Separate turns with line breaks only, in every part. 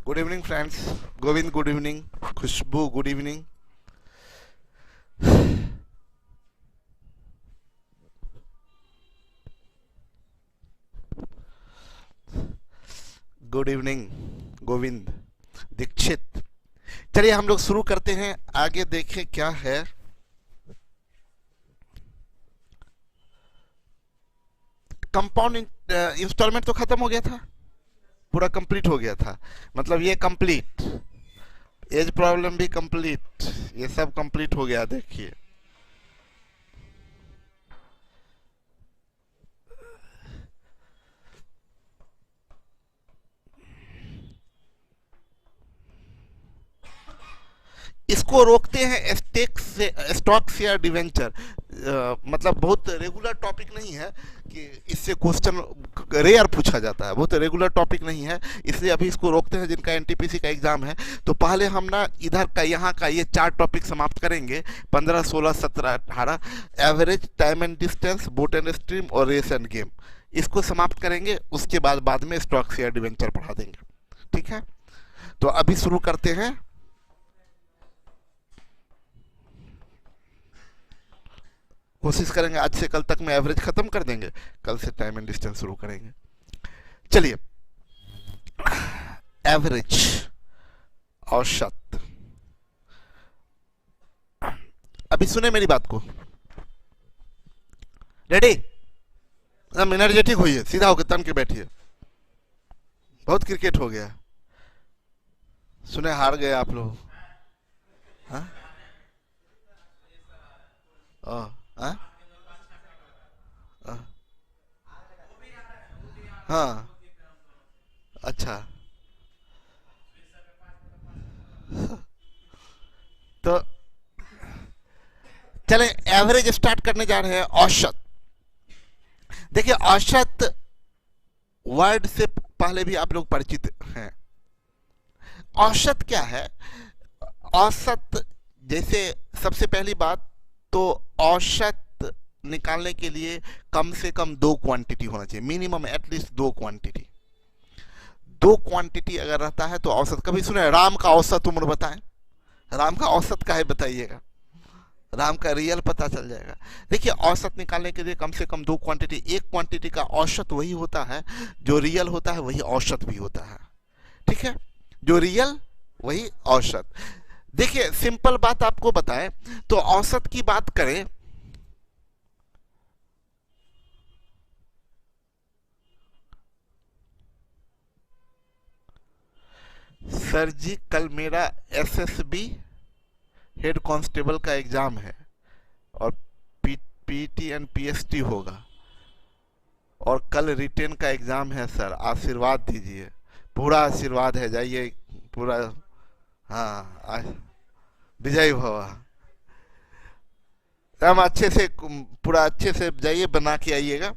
Good evening friends. Govind good evening. Khushboo good evening. Good evening Govind. Dixit. चलिए हम लोग शुरू करते हैं. आगे देखें क्या है. कंपाउंड इंस्टॉलमेंट तो खत्म हो गया था, पूरा कंप्लीट हो गया था. मतलब ये कंप्लीट, एज प्रॉब्लम भी कंप्लीट, ये सब कंप्लीट हो गया. देखिए इसको रोकते हैं स्टॉक शेयर डिवेंचर. मतलब बहुत रेगुलर टॉपिक नहीं है कि इससे क्वेश्चन रेयर पूछा जाता है, बहुत रेगुलर टॉपिक नहीं है, इसलिए अभी इसको रोकते हैं. जिनका एनटीपीसी का एग्जाम है तो पहले हम ना इधर का यहाँ का ये 4 टॉपिक समाप्त करेंगे. 15, 16, 17, 18. Average, time and distance, boat and stream और रेस एंड गेम, इसको समाप्त करेंगे. उसके बाद में स्टॉक शेयर डिवेंचर पढ़ा देंगे. ठीक है, तो अभी शुरू करते हैं. कोशिश करेंगे आज से कल तक में एवरेज खत्म कर देंगे, कल से टाइम एंड डिस्टेंस शुरू करेंगे. चलिए, एवरेज, औसत. अभी सुने मेरी बात को. रेडी? एकदम एनर्जेटिक होइए, सीधा होकर तन के बैठिए. बहुत क्रिकेट हो गया. सुने हार गए आप लोग. हाँ हाँ हाँ, अच्छा. तो चलें एवरेज स्टार्ट करने जा रहे हैं. औसत. देखिए औसत वर्ड से पहले भी आप लोग परिचित हैं. औसत क्या है? औसत जैसे सबसे पहली बात तो औसत निकालने के लिए कम से कम 2 क्वांटिटी होना चाहिए, मिनिमम एटलीस्ट 2 क्वांटिटी. 2 क्वांटिटी अगर रहता है तो औसत. कभी सुने राम का औसत उम्र बताएं? राम का औसत का है बताइएगा, राम का रियल पता चल जाएगा. देखिए औसत निकालने के लिए कम से कम 2 क्वांटिटी. एक क्वांटिटी का औसत वही होता है जो रियल होता है, वही औसत भी होता है. ठीक है, जो रियल वही औसत. देखिए सिंपल बात आपको बताएं तो औसत की बात करें सर जी कल मेरा एसएसबी हेड कांस्टेबल का एग्जाम है और पीटी एंड पीएसटी होगा और कल रिटेन का एग्जाम है सर, आशीर्वाद दीजिए. पूरा आशीर्वाद है, जाइए पूरा. हाँ, विजय भवा. हम अच्छे से पूरा अच्छे से जाइए, बना के आइएगा.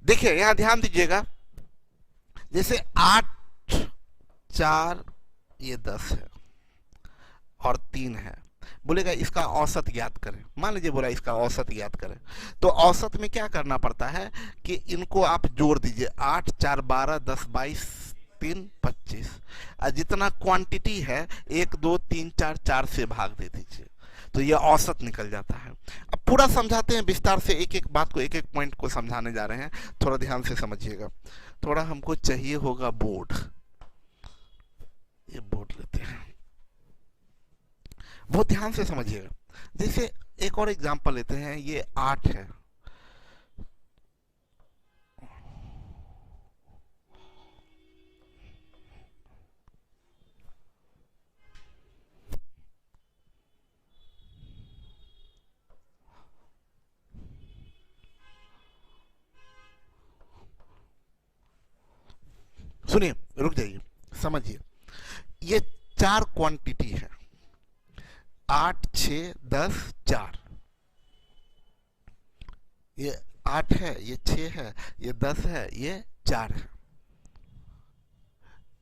देखिए यहां ध्यान दीजिएगा. जैसे 8, 4, ये 10 है और 3 है. बोलेगा इसका औसत ज्ञात करें. मान लीजिए बोला इसका औसत ज्ञात करें, तो औसत में क्या करना पड़ता है कि इनको आप जोड़ दीजिए. 8, 4, 12, 10, 22, 3, 25. जितना क्वांटिटी है 1, 2, 3, 4, 4 से भाग दे दीजिए, तो ये औसत निकल जाता है. अब पूरा समझाते हैं विस्तार से, एक एक बात को, एक एक पॉइंट को समझाने जा रहे हैं. थोड़ा ध्यान से समझिएगा. थोड़ा हमको चाहिए होगा बोर्ड. ये बोर्ड लेते हैं, बहुत ध्यान से समझिएगा. जैसे एक और एग्जांपल लेते हैं. ये 8 है. सुनिए, रुक जाइए, समझिए. ये 4 क्वांटिटी है. 8, 6, 10, 4. ये 8 है, ये 6 है, ये 10 है, ये 4 है.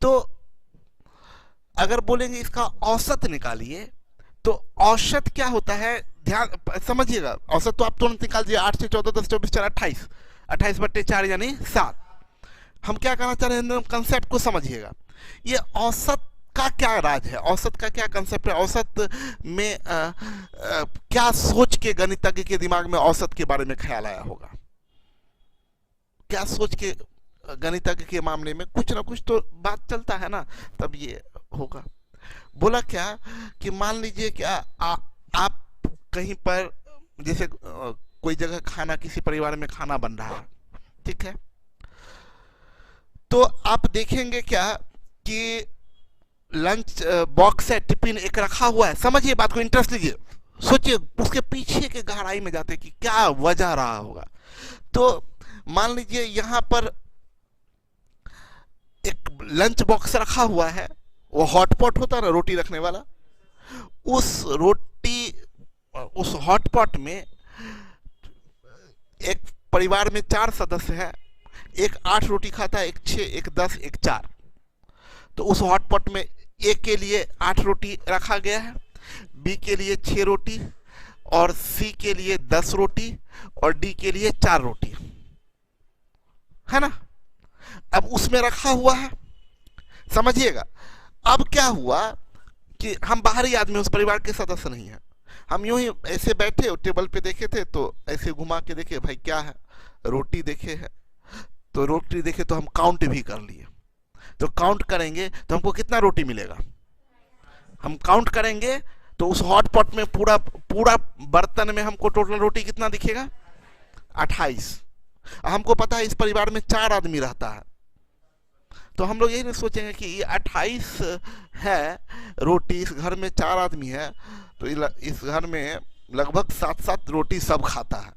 तो अगर बोलेंगे इसका औसत निकालिए, तो औसत क्या होता है ध्यान समझिएगा. औसत तो आप तुरंत निकाल दीजिए. 8 से 14, 10, 24, 4, 28. 28/4 यानी 7. हम क्या कहना चाह रहे हैं, कंसेप्ट को समझिएगा. ये औसत का क्या राज है, औसत का क्या कंसेप्ट है, औसत में क्या सोच के गणितज्ञ के दिमाग में औसत के बारे में ख्याल आया होगा, क्या सोच के गणितज्ञ के मामले में कुछ ना कुछ तो बात चलता है ना, तब ये होगा। बोला क्या कि मान लीजिए क्या आप कहीं पर जैसे कोई जगह खाना, किसी परिवार में खाना बन रहा है, ठीक है, तो आप देखेंगे क्या कि लंच बॉक्स है, टिफिन एक रखा हुआ है। समझिए बात को, इंटरेस्ट लीजिए, सोचिए उसके पीछे के गहराई में जाते कि क्या वजह रहा होगा। तो मान लीजिए यहां पर एक लंच बॉक्स रखा हुआ है, वो हॉटपॉट होता है ना रोटी रखने वाला, उस हॉटपॉट में एक परिवार में 4 सदस्य है, एक 8 रोटी खाता है, एक 6, एक 10, एक 4। तो उस हॉटपॉट में ए के लिए 8 रोटी रखा गया है, बी के लिए 6 रोटी, और सी के लिए 10 रोटी, और डी के लिए 4 रोटी, है ना। अब उसमें रखा हुआ है, समझिएगा। अब क्या हुआ कि हम बाहरी आदमी, उस परिवार के सदस्य नहीं है, हम यूं ही ऐसे बैठे टेबल पे देखे थे, तो ऐसे घुमा के देखे भाई क्या है, रोटी देखे है, तो रोटी देखे तो हम काउंट भी कर लिए। तो काउंट करेंगे तो हमको कितना रोटी मिलेगा, हम काउंट करेंगे तो उस हॉट पॉट में पूरा पूरा बर्तन में हमको टोटल रोटी कितना दिखेगा, 28। हमको पता है इस परिवार में 4 आदमी रहता है, तो हम लोग यही नहीं सोचेंगे कि ये 28 है रोटी, इस घर में 4 आदमी है, तो इस घर में लगभग 7-7 रोटी सब खाता है।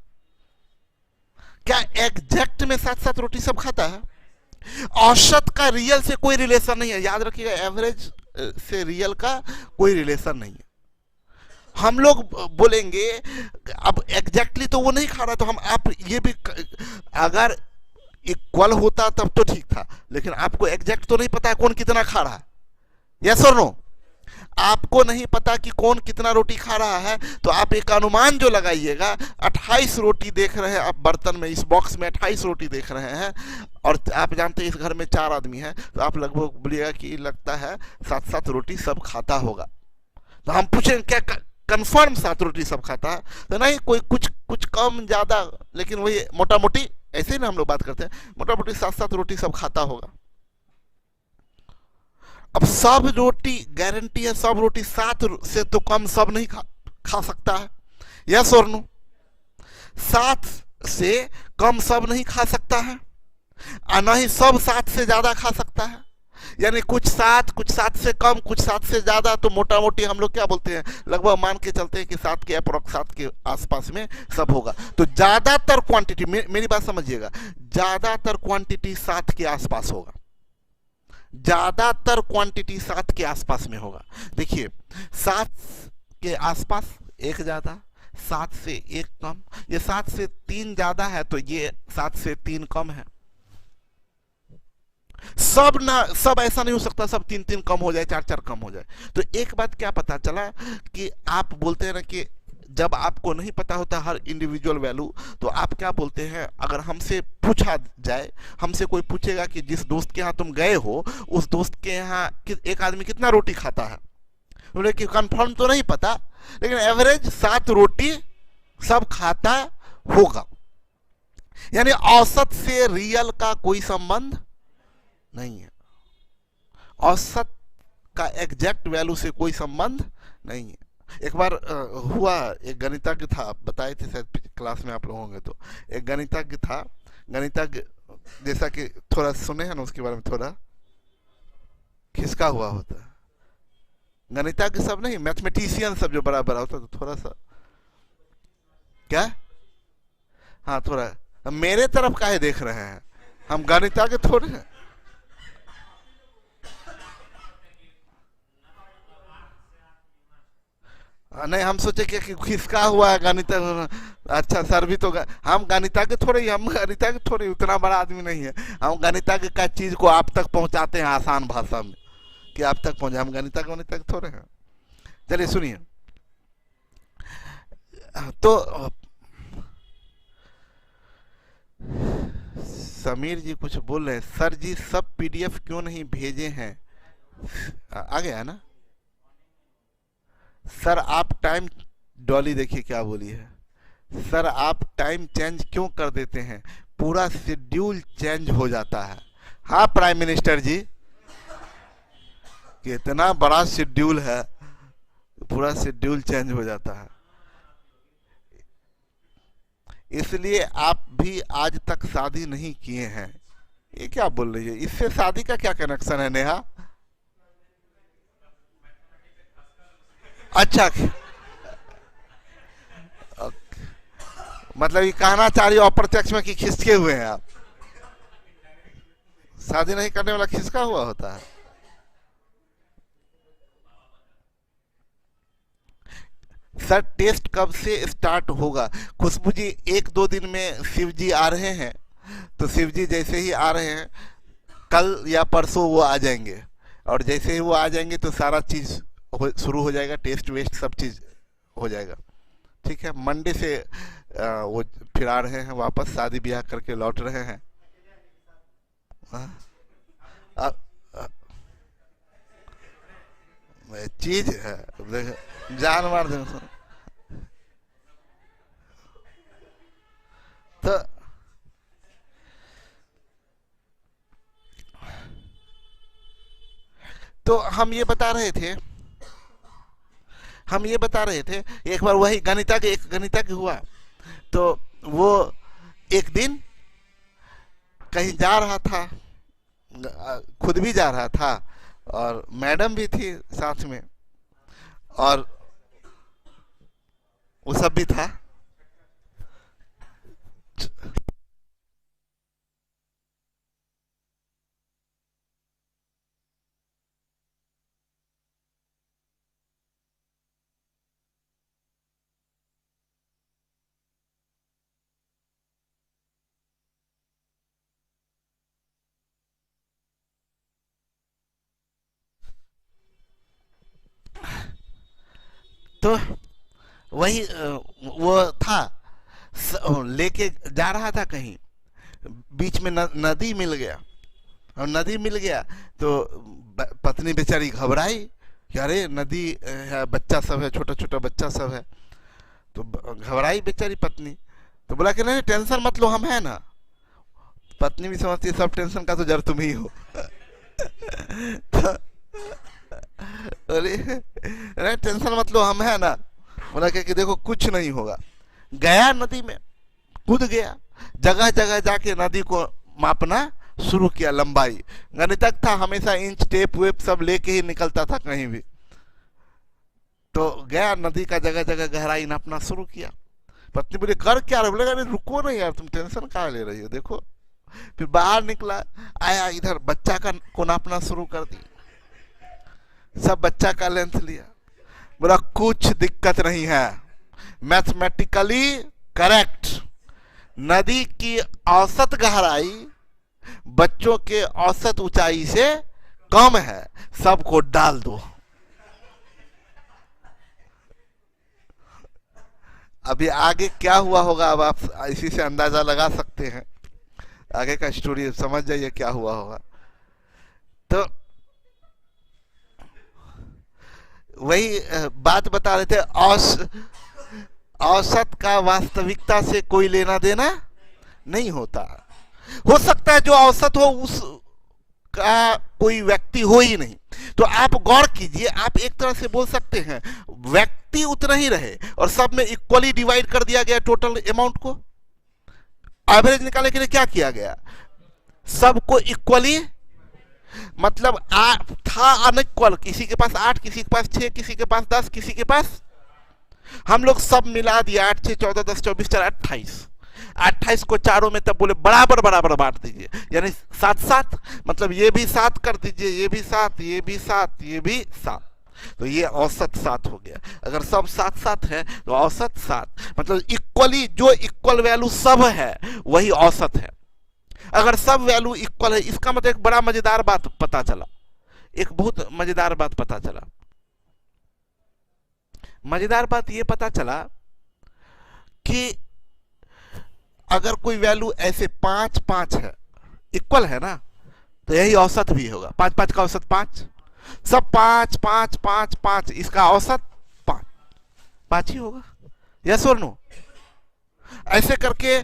क्या एग्जैक्ट में 7-7 रोटी सब खाता है? औसत का रियल से कोई रिलेशन नहीं है, याद रखिएगा, एवरेज से रियल का कोई रिलेशन नहीं है। हम लोग बोलेंगे अब एग्जैक्टली तो वो नहीं खा रहा, तो हम आप ये भी, अगर इक्वल होता तब तो ठीक था, लेकिन आपको एग्जैक्ट तो नहीं पता है कौन कितना खा रहा है, यस और नो। आपको नहीं पता कि कौन कितना रोटी खा रहा है, तो आप एक अनुमान जो लगाइएगा, 28 रोटी देख रहे हैं आप बर्तन में, इस बॉक्स में 28 रोटी देख रहे हैं, और आप जानते हैं इस घर में 4 आदमी हैं, तो आप लगभग बोलिएगा कि लगता है 7-7 रोटी सब खाता होगा। तो हम पूछेंगे क्या कंफर्म 7 रोटी सब खाता है? तो नहीं, कोई कुछ कम ज्यादा, लेकिन वही मोटा मोटी, ऐसे ही ना हम लोग बात करते हैं, मोटा मोटी 7-7 रोटी सब खाता होगा। अब सब रोटी, गारंटी है सब रोटी 7 से तो कम सब नहीं खा सकता है, यस और नो। 7 से कम सब नहीं खा सकता है, और न ही सब 7 से ज्यादा खा सकता है, यानी कुछ 7 से कम, कुछ 7 से ज्यादा, तो मोटा मोटी हम लोग क्या बोलते हैं, लगभग मान के चलते हैं कि 7 के अप्रोक्स 7 के आसपास में सब होगा। तो ज्यादातर क्वांटिटी, मेरी बात समझिएगा, ज्यादातर क्वांटिटी 7 के आसपास होगा, ज्यादातर क्वांटिटी 7 के आसपास में होगा। देखिए 7 के आसपास एक ज्यादा, 7 से 1 कम, ये 7 से 3 ज्यादा है, तो ये 7 से 3 कम है। सब ऐसा नहीं हो सकता, सब 3-3 कम हो जाए, 4-4 कम हो जाए। तो एक बात क्या पता चला कि आप बोलते हैं ना कि जब आपको नहीं पता होता हर इंडिविजुअल वैल्यू, तो आप क्या बोलते हैं, अगर हमसे पूछा जाए, हमसे कोई पूछेगा कि जिस दोस्त के यहाँ तुम गए हो, उस दोस्त के यहाँ एक आदमी कितना रोटी खाता है, बोले कि कंफर्म तो नहीं पता, लेकिन एवरेज 7 रोटी सब खाता होगा। यानी औसत से रियल का कोई संबंध नहीं है, औसत का एग्जैक्ट वैल्यू से कोई संबंध नहीं है। एक बार हुआ, एक गणितज्ञ था, बताए थे शायद क्लास में आप लोग होंगे, तो एक गणितज्ञ था, गणितज्ञ जैसा कि थोड़ा सुने हैं ना उसके बारे में, थोड़ा खिसका हुआ होता है। गणितज्ञ सब नहीं, मैथमेटिशियन सब जो बड़ा बड़ा होता है, तो थोड़ा सा क्या, हाँ थोड़ा मेरे तरफ काहे देख रहे हैं, हम गणितज्ञ थोड़े हैं। नहीं, हम सोचे कि खिसका हुआ है गणित, अच्छा सर भी तो हम गणितज्ञ थोड़े, हम गणितज्ञ थोड़े उतना बड़ा आदमी नहीं है, हम गणितज्ञ का चीज को आप तक पहुंचाते हैं आसान भाषा में कि आप तक पहुंचे, हम गणितज्ञ थोड़े हैं। चलिए सुनिए, तो समीर जी कुछ बोल रहे हैं, सर जी सब पीडीएफ क्यों नहीं भेजे हैं, आ गया ना सर? आप टाइम, डॉली देखिए क्या बोली है, सर आप टाइम चेंज क्यों कर देते हैं, पूरा शेड्यूल चेंज हो जाता है। हाँ प्राइम मिनिस्टर जी, कितना बड़ा शेड्यूल है, पूरा शेड्यूल चेंज हो जाता है। इसलिए आप भी आज तक शादी नहीं किए हैं। ये क्या बोल रही है, इससे शादी का क्या कनेक्शन है नेहा? अच्छा, मतलब ये कहना चाह रही हो अप्रत्यक्ष में कि खिसके हुए हैं आप? शादी नहीं करने वाला खिसका हुआ होता है? सर टेस्ट कब से स्टार्ट होगा? खुशबू जी, एक दो दिन में शिव जी आ रहे हैं, तो शिव जी जैसे ही आ रहे हैं, कल या परसों वो आ जाएंगे, और जैसे ही वो आ जाएंगे तो सारा चीज शुरू हो जाएगा, टेस्ट वेस्ट सब चीज हो जाएगा। ठीक है, मंडे से वो फिर आ रहे हैं वापस, शादी ब्याह करके लौट रहे हैं। हाँ, अब चीज है, जान मार दे तो। तो हम ये बता रहे थे, एक बार वही गणिता के हुआ। तो वो एक दिन कहीं जा रहा था, खुद भी जा रहा था और मैडम भी थी साथ में, और वो सब भी था। तो वही वो था, लेके जा रहा था कहीं, बीच में नदी मिल गया, और नदी मिल गया तो पत्नी बेचारी घबराई कि अरे नदी है, बच्चा सब है, छोटा छोटा बच्चा सब है। तो घबराई बेचारी पत्नी, तो बोला कि नहीं टेंशन मत लो, हम है ना। पत्नी भी समझती है सब टेंशन का तो जड़ तुम ही हो। तो अरे अरे टेंशन मत लो, हम है ना। बोला कि देखो कुछ नहीं होगा। गया नदी में, कूद गया, जगह जगह जाके नदी को मापना शुरू किया, लंबाई। गणितक था, हमेशा इंच टेप वेप सब लेके ही निकलता था कहीं भी। तो गया नदी का जगह जगह गहराई नापना शुरू किया। पत्नी बोली कर क्या रहे? बोले अरे रुको ना यार, तुम टेंशन कहाँ ले रही हो, देखो। फिर बाहर निकला, आया इधर बच्चा का को नापना शुरू कर दी, सब बच्चा का लेंथ लिया। बोला कुछ दिक्कत नहीं है, मैथमेटिकली करेक्ट, नदी की औसत गहराई बच्चों के औसत ऊंचाई से कम है, सबको डाल दो। अभी आगे क्या हुआ होगा, अब आप इसी से अंदाजा लगा सकते हैं, आगे का स्टोरी समझ जाइए क्या हुआ होगा। तो वही बात बता रहे थे, औसत का वास्तविकता से कोई लेना देना नहीं होता। हो सकता है जो औसत हो उस का कोई व्यक्ति हो ही नहीं। तो आप गौर कीजिए, आप एक तरह से बोल सकते हैं व्यक्ति उतना ही रहे और सब में इक्वली डिवाइड कर दिया गया टोटल अमाउंट को। एवरेज निकालने के लिए क्या किया गया, सबको इक्वली, मतलब था अनइक्वल, किसी के पास 8, किसी के पास 6, किसी के पास 10, किसी के पास, हम लोग सब मिला दिया 8 6 14 10 24 4 28। 28 को चारों में तब बोले बराबर बराबर बांट दीजिए, यानी 7 7, मतलब ये भी 7 कर दीजिए, ये भी 7, ये भी 7, ये भी 7, तो ये औसत 7 हो गया। अगर सब 7 7 है तो औसत 7, मतलब इक्वली जो इक्वल वैल्यू सब है वही औसत है। अगर सब वैल्यू इक्वल है, इसका मतलब एक बड़ा मजेदार बात पता चला, एक बहुत मजेदार बात पता चला। मजेदार बात यह पता चला कि अगर कोई वैल्यू ऐसे 5 5 है, इक्वल है ना, तो यही औसत भी होगा। 5 5 का औसत 5, सब 5 5 5 5, इसका औसत 5 5 ही होगा। यस और नो? ऐसे करके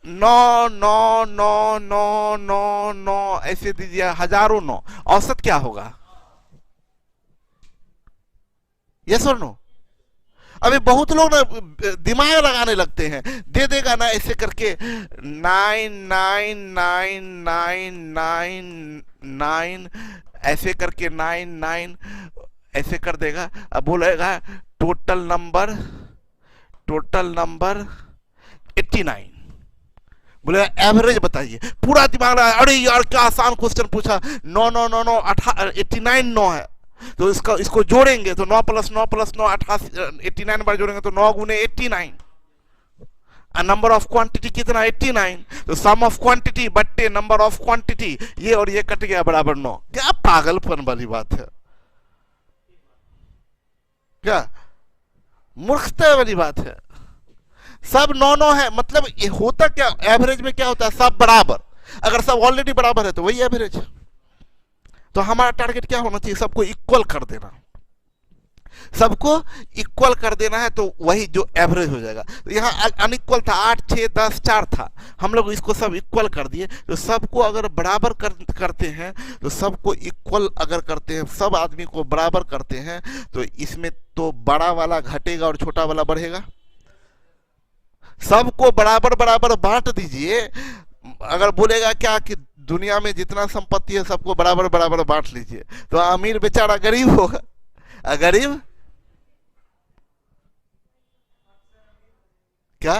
9 9 9 9 9 ऐसे दीजिए, हजारों 9, औसत क्या होगा? यस और नो? अभी बहुत लोग ना दिमाग लगाने लगते हैं, दे देगा ना ऐसे करके 9 9 9 9 9 ऐसे करके 9 9 ऐसे कर देगा। अब बोलेगा टोटल नंबर, टोटल नंबर 89, बोले एवरेज बताइए। पूरा दिमाग लगा, अरे यार क्या आसान क्वेश्चन पूछा, 9 9 9 9 89 9 है, तो इसका इसको जोड़ेंगे तो 9 + 9 + 9 88, 89 बार जोड़ेंगे तो 9 × 89, नंबर ऑफ क्वांटिटी कितना 89, तो सम ऑफ क्वांटिटी बट्टे नंबर ऑफ क्वांटिटी, ये और ये कट गया बराबर 9। क्या पागलपन वाली बात है, क्या मूर्खता वाली बात है। सब 9 9 है, मतलब ये होता क्या, एवरेज में क्या होता है, सब बराबर। अगर सब ऑलरेडी बराबर है तो वही एवरेज है। तो हमारा टारगेट क्या होना चाहिए, सबको इक्वल कर देना, सबको इक्वल कर देना है, तो वही जो एवरेज हो जाएगा। तो यहाँ अनइक्वल था, 8 6 10 4 था, हम लोग इसको सब इक्वल कर दिए। तो सबको अगर बराबर करते हैं, तो सबको इक्वल अगर करते हैं, सब आदमी को बराबर करते हैं, तो इसमें तो बड़ा वाला घटेगा और छोटा वाला बढ़ेगा। सबको बराबर बराबर बांट दीजिए। अगर बोलेगा क्या कि दुनिया में जितना संपत्ति है सबको बराबर बराबर बांट लीजिए, तो अमीर बेचारा गरीब होगा, गरीब क्या।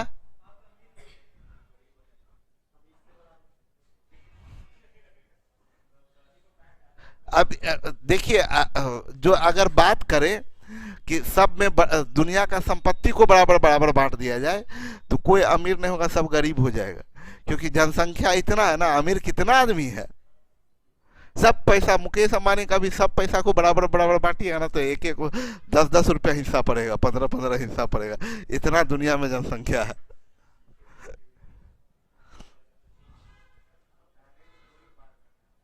अब देखिए, जो अगर बात करें कि सब में दुनिया का संपत्ति को बराबर बराबर बांट दिया जाए, तो कोई अमीर नहीं होगा, सब गरीब हो जाएगा। क्योंकि जनसंख्या इतना है ना, अमीर कितना आदमी है, सब पैसा, मुकेश अंबानी का भी सब पैसा को बराबर बराबर बांटिएगा ना, तो एक एक 10 10 रुपया हिस्सा पड़ेगा, 15 15 हिस्सा पड़ेगा, इतना दुनिया में जनसंख्या है।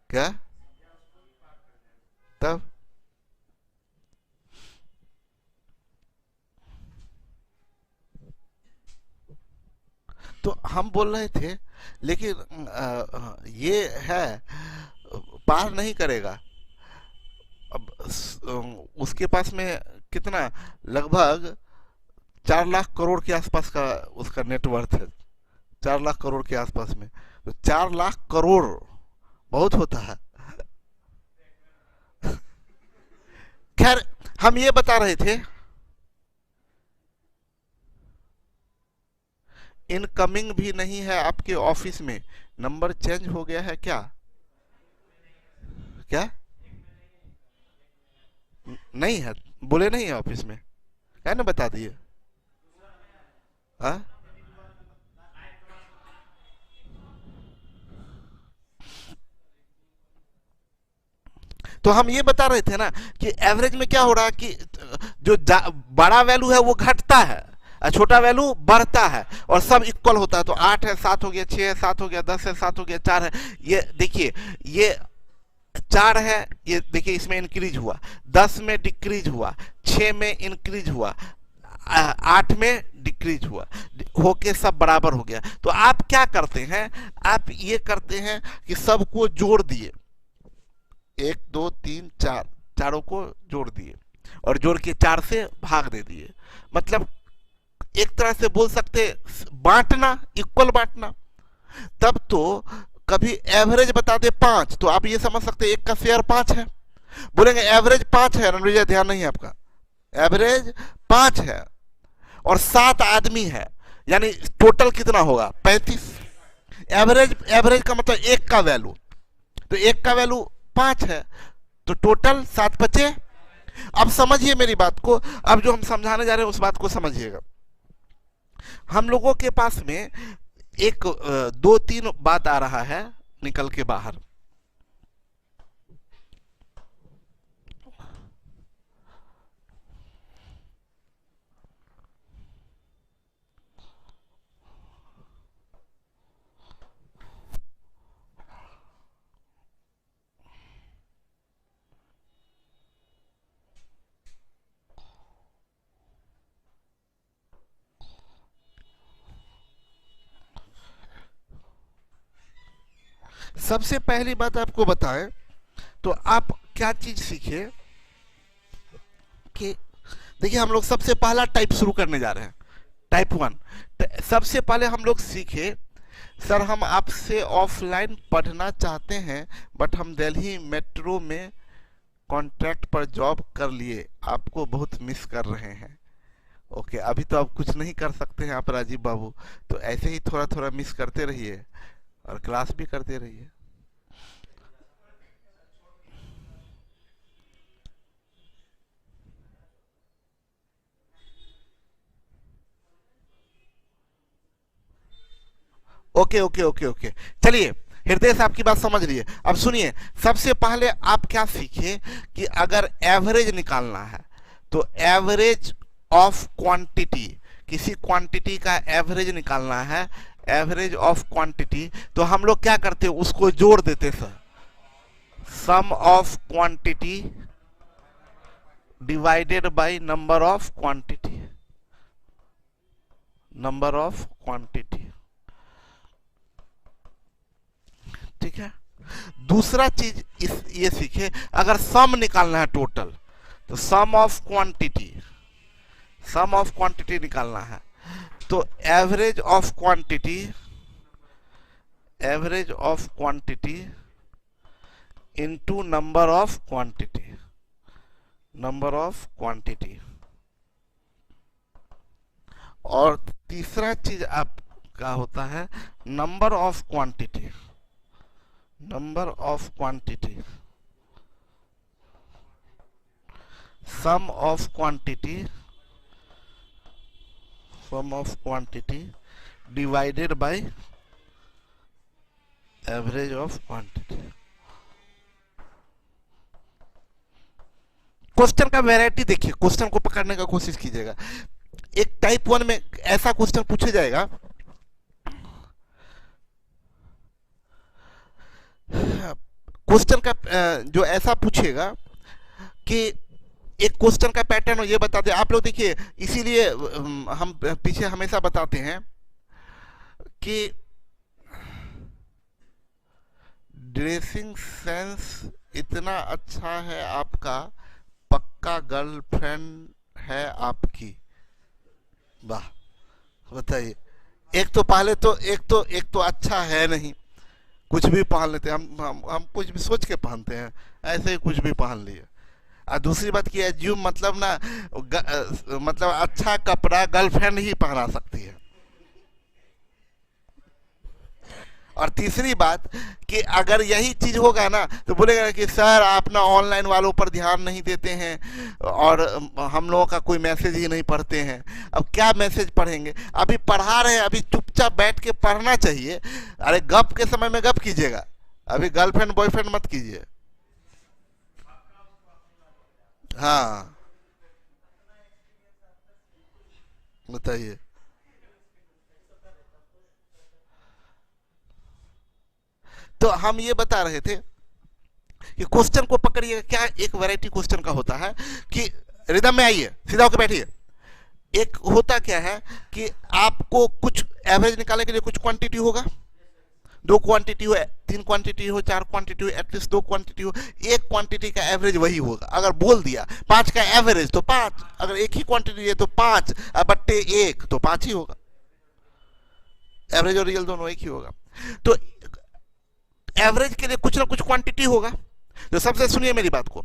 क्या तब, तो हम बोल रहे थे, लेकिन ये है, पार नहीं करेगा। अब उसके पास में कितना, लगभग 4 लाख करोड़ के आसपास का उसका नेटवर्थ है, 4 लाख करोड़ के आसपास में। तो 4 लाख करोड़ बहुत होता है। खैर, हम ये बता रहे थे, इनकमिंग भी नहीं है आपके ऑफिस में, नंबर चेंज हो गया है क्या? क्या नहीं है, बोले नहीं है ऑफिस में, है ना, बता दिए। हाँ, तो हम ये बता रहे थे ना कि एवरेज में क्या हो रहा है कि जो बड़ा वैल्यू है वो घटता है, छोटा वैल्यू बढ़ता है, और सब इक्वल होता है। तो 8 है 7 हो गया, 6 है 7 हो गया, 10 है 7 हो गया, 4 है, ये देखिए, ये 4 है, ये देखिए इसमें इंक्रीज हुआ, 10 में डिक्रीज हुआ, 6 में इंक्रीज हुआ, 8 में डिक्रीज हुआ, होके सब बराबर हो गया। तो आप क्या करते हैं, आप ये करते हैं कि सबको जोड़ दिए, 1 2 3 4, चारों को जोड़ दिए, और जोड़ के 4 से भाग दे दिए। मतलब एक तरह से बोल सकते, बांटना, इक्वल बांटना। तब तो कभी एवरेज बता दे 5, तो आप ये समझ सकते एक का शेयर 5 है। बोलेंगे एवरेज 5 है, रणविजय ध्यान नहीं है आपका, एवरेज 5 है और 7 आदमी है, यानी टोटल कितना होगा 35। एवरेज, एवरेज का मतलब एक का वैल्यू, तो एक का वैल्यू 5 है, तो टोटल 7 बचे। अब समझिए मेरी बात को, अब जो हम समझाने जा रहे हैं उस बात को समझिएगा। हम लोगों के पास में एक 2 3 बात आ रहा है निकल के बाहर। सबसे पहली बात आपको बताएं तो आप क्या चीज सीखे कि देखिए हम लोग सबसे पहला टाइप शुरू करने जा रहे हैं, टाइप 1। सबसे पहले हम लोग सीखे, सर हम आपसे ऑफलाइन पढ़ना चाहते हैं बट हम दिल्ली मेट्रो में कॉन्ट्रैक्ट पर जॉब कर लिए, आपको बहुत मिस कर रहे हैं। ओके, अभी तो आप कुछ नहीं कर सकते हैं आप राजीव बाबू, तो ऐसे ही थोड़ा थोड़ा मिस करते रहिए और क्लास भी करते रहिए। ओके ओके ओके ओके, चलिए हृदय से आपकी बात समझ रही है। अब सुनिए, सबसे पहले आप क्या सीखिए कि अगर एवरेज निकालना है तो एवरेज ऑफ क्वांटिटी, किसी क्वांटिटी का एवरेज निकालना है, एवरेज ऑफ क्वांटिटी, तो हम लोग क्या करते हैं उसको जोड़ देते sir, sum of quantity divided by number of quantity, number of quantity. ठीक है, दूसरा चीज ये सीखे, अगर सम निकालना है टोटल तो sum of quantity, sum of quantity निकालना है तो average of quantity, average of quantity into number of quantity, number of quantity. और तीसरा चीज आपका होता है number of quantity, number of quantity, sum of quantity, sum of quantity divided by average of quantity. Question का variety देखिए, क्वेश्चन को पकड़ने का कोशिश कीजिएगा। एक टाइप 1 में ऐसा क्वेश्चन पूछा जाएगा, क्वेश्चन का जो ऐसा पूछेगा कि एक क्वेश्चन का पैटर्न ये बता दे आप लोग। देखिए इसीलिए हम पीछे हमेशा बताते हैं कि ड्रेसिंग सेंस इतना अच्छा है आपका, पक्का गर्लफ्रेंड है आपकी। वाह, बताइए, एक तो पहले तो एक तो अच्छा है नहीं, कुछ भी पहन लेते हैं हम कुछ भी सोच के पहनते हैं, ऐसे ही कुछ भी पहन लिए। और दूसरी बात की एज्यूम मतलब ना मतलब अच्छा कपड़ा गर्लफ्रेंड ही पहना सकती है। और तीसरी बात कि अगर यही चीज होगा ना तो बोलेगा कि सर आप ना ऑनलाइन वालों पर ध्यान नहीं देते हैं और हम लोगों का कोई मैसेज ही नहीं पढ़ते हैं। अब क्या मैसेज पढ़ेंगे, अभी पढ़ा रहे हैं, अभी चुपचाप बैठ के पढ़ना चाहिए। अरे गप के समय में गप कीजिएगा, अभी गर्लफ्रेंड बॉयफ्रेंड मत कीजिए। हाँ बताइए। तो हम ये बता रहे थे कि क्वेश्चन को पकड़िएगा। क्या एक वैरायटी क्वेश्चन का होता है कि रिदम में आइए, सीधा होकर बैठिए। एक होता क्या है कि आपको कुछ एवरेज निकालने के लिए कुछ क्वांटिटी होगा, 2 क्वांटिटी हो, 3 क्वांटिटी हो, 4 क्वांटिटी हो, एटलीस्ट 2 क्वांटिटी हो, एक क्वांटिटी का एवरेज वही होगा। अगर बोल दिया 5 का एवरेज तो 5, अगर एक ही क्वांटिटी है तो 5 बट्टे 1 तो 5 ही होगा। एवरेज और रियल दोनों एक ही होगा। तो एवरेज के लिए कुछ ना कुछ क्वांटिटी होगा। तो सबसे सुनिए मेरी बात को,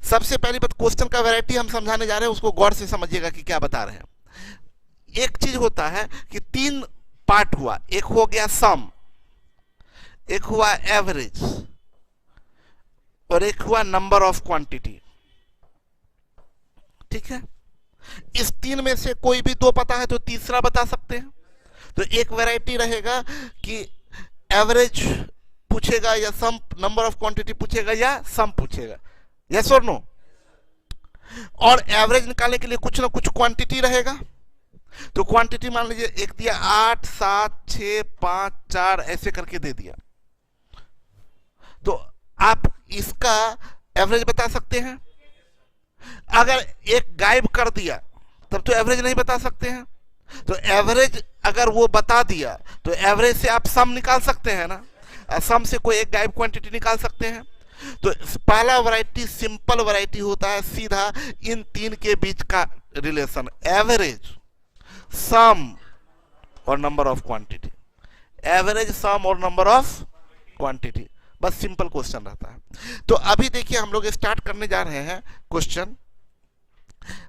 सबसे पहली बात क्वेश्चन का वैरायटी हम समझाने जा रहे हैं, उसको गौर से समझिएगा कि क्या बता रहे हैं। एक चीज होता है कि 3 पार्ट हुआ, एक हो गया सम, एक हुआ एवरेज और एक हुआ नंबर ऑफ क्वांटिटी। ठीक है, इस 3 में से कोई भी 2 पता है तो तीसरा बता सकते हैं। तो एक वैरायटी रहेगा कि एवरेज पूछेगा या सम, नंबर ऑफ क्वांटिटी पूछेगा या सम पूछेगा, यस और नो। और एवरेज निकालने के लिए कुछ ना कुछ क्वांटिटी रहेगा। तो क्वांटिटी मान लीजिए एक दिया 8, 7, 6, 5, 4 ऐसे करके दे दिया, तो आप इसका एवरेज बता सकते हैं। अगर एक गायब कर दिया तब तो एवरेज नहीं बता सकते हैं। तो एवरेज अगर वो बता दिया तो एवरेज से आप सम निकाल सकते हैं ना। सम से कोई एक गायब क्वांटिटी निकाल सकते हैं। तो पहला वैरायटी सिंपल वैरायटी होता है, सीधा इन तीन के बीच का रिलेशन, एवरेज सम और नंबर ऑफ क्वांटिटी, एवरेज सम और नंबर ऑफ क्वांटिटी, बस सिंपल क्वेश्चन रहता है। तो अभी देखिए हम लोग स्टार्ट करने जा रहे हैं क्वेश्चन।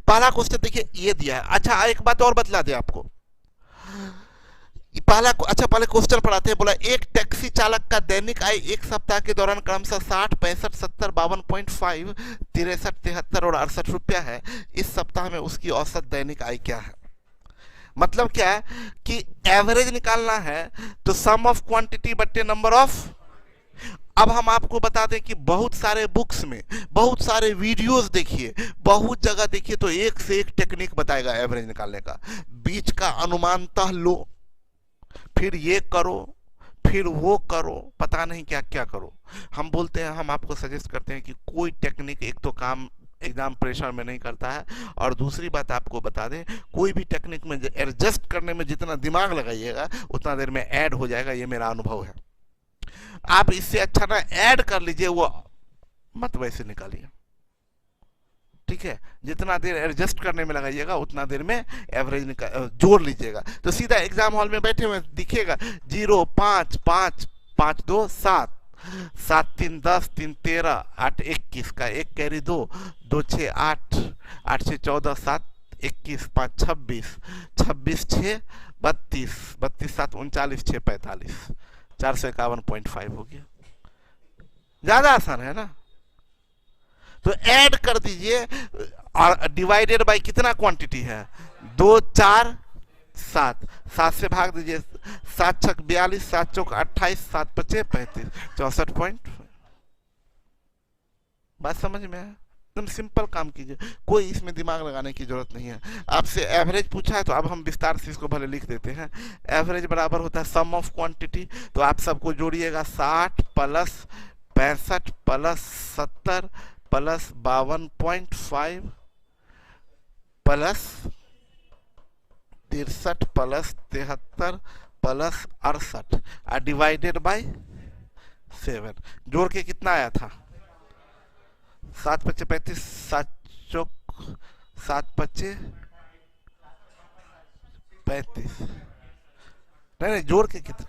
पहला क्वेश्चन देखिए ये दिया है। अच्छा एक बात और बतला दे आपको, पहले क्वेश्चन पढ़ाते हैं। बोला एक टैक्सी चालक का दैनिक आय एक सप्ताह के दौरान क्रमशः 60, 65, 70, 52.5, 63, 73 और 68 रुपया है। इस सप्ताह में उसकी औसत दैनिक आय क्या है? मतलब क्या है कि एवरेज निकालना है तो सम ऑफ क्वांटिटी बट्टे नंबर ऑफ। अब हम आपको बता दें कि बहुत सारे बुक्स में, बहुत सारे वीडियोस देखिए, बहुत जगह देखिए तो एक से एक टेक्निक बताएगा एवरेज निकालने का। बीच का अनुमानतः लो, फिर ये करो, फिर वो करो, पता नहीं क्या क्या करो। हम बोलते हैं, हम आपको सजेस्ट करते हैं कि कोई टेक्निक एक तो काम एग्जाम प्रेशर में नहीं करता है, और दूसरी बात आपको बता दें, कोई भी टेक्निक में एडजस्ट करने में जितना दिमाग लगाइएगा उतना देर में ऐड हो जाएगा, ये मेरा अनुभव है। आप इससे अच्छा ना ऐड कर लीजिए, वो मत वैसे निकालिए, ठीक है। जितना देर एडजस्ट करने में लगाइएगा उतना देर में एवरेज जोड़ लीजिएगा। तो सीधा एग्जाम हॉल में बैठे हुए दिखेगा 0, 5, 5, 5, 2, 7, 7, 3, 10, 3, 13, 8, 21 का एक कैरी 2, 2, 6, 8, 8, 6, 14, 7, 21, 5, 26, 26, 6, 32, 32, 7, 39, 6, 45, 451.5 हो गया। ज्यादा आसान है ना। तो ऐड कर दीजिए और डिवाइडेड बाय कितना क्वांटिटी है, 2, 4, 7, 7 से भाग दीजिए, 7 छक 42, 7 चौक 28, 7 पचे 35, 64. बात समझ में है? एकदम सिंपल काम कीजिए, कोई इसमें दिमाग लगाने की जरूरत नहीं है। आपसे एवरेज पूछा है तो अब हम विस्तार से इसको भले लिख देते हैं। एवरेज बराबर होता है सम ऑफ क्वांटिटी, तो आप सबको जोड़िएगा 60 plus 65 plus 70 plus 52.5 plus 63 plus 73 plus 68 divided by 7। जोड़ के कितना आया था? 7 पच्चे 35, 7 चौक 7 पच्चे 35, नहीं जोड़ के कितना,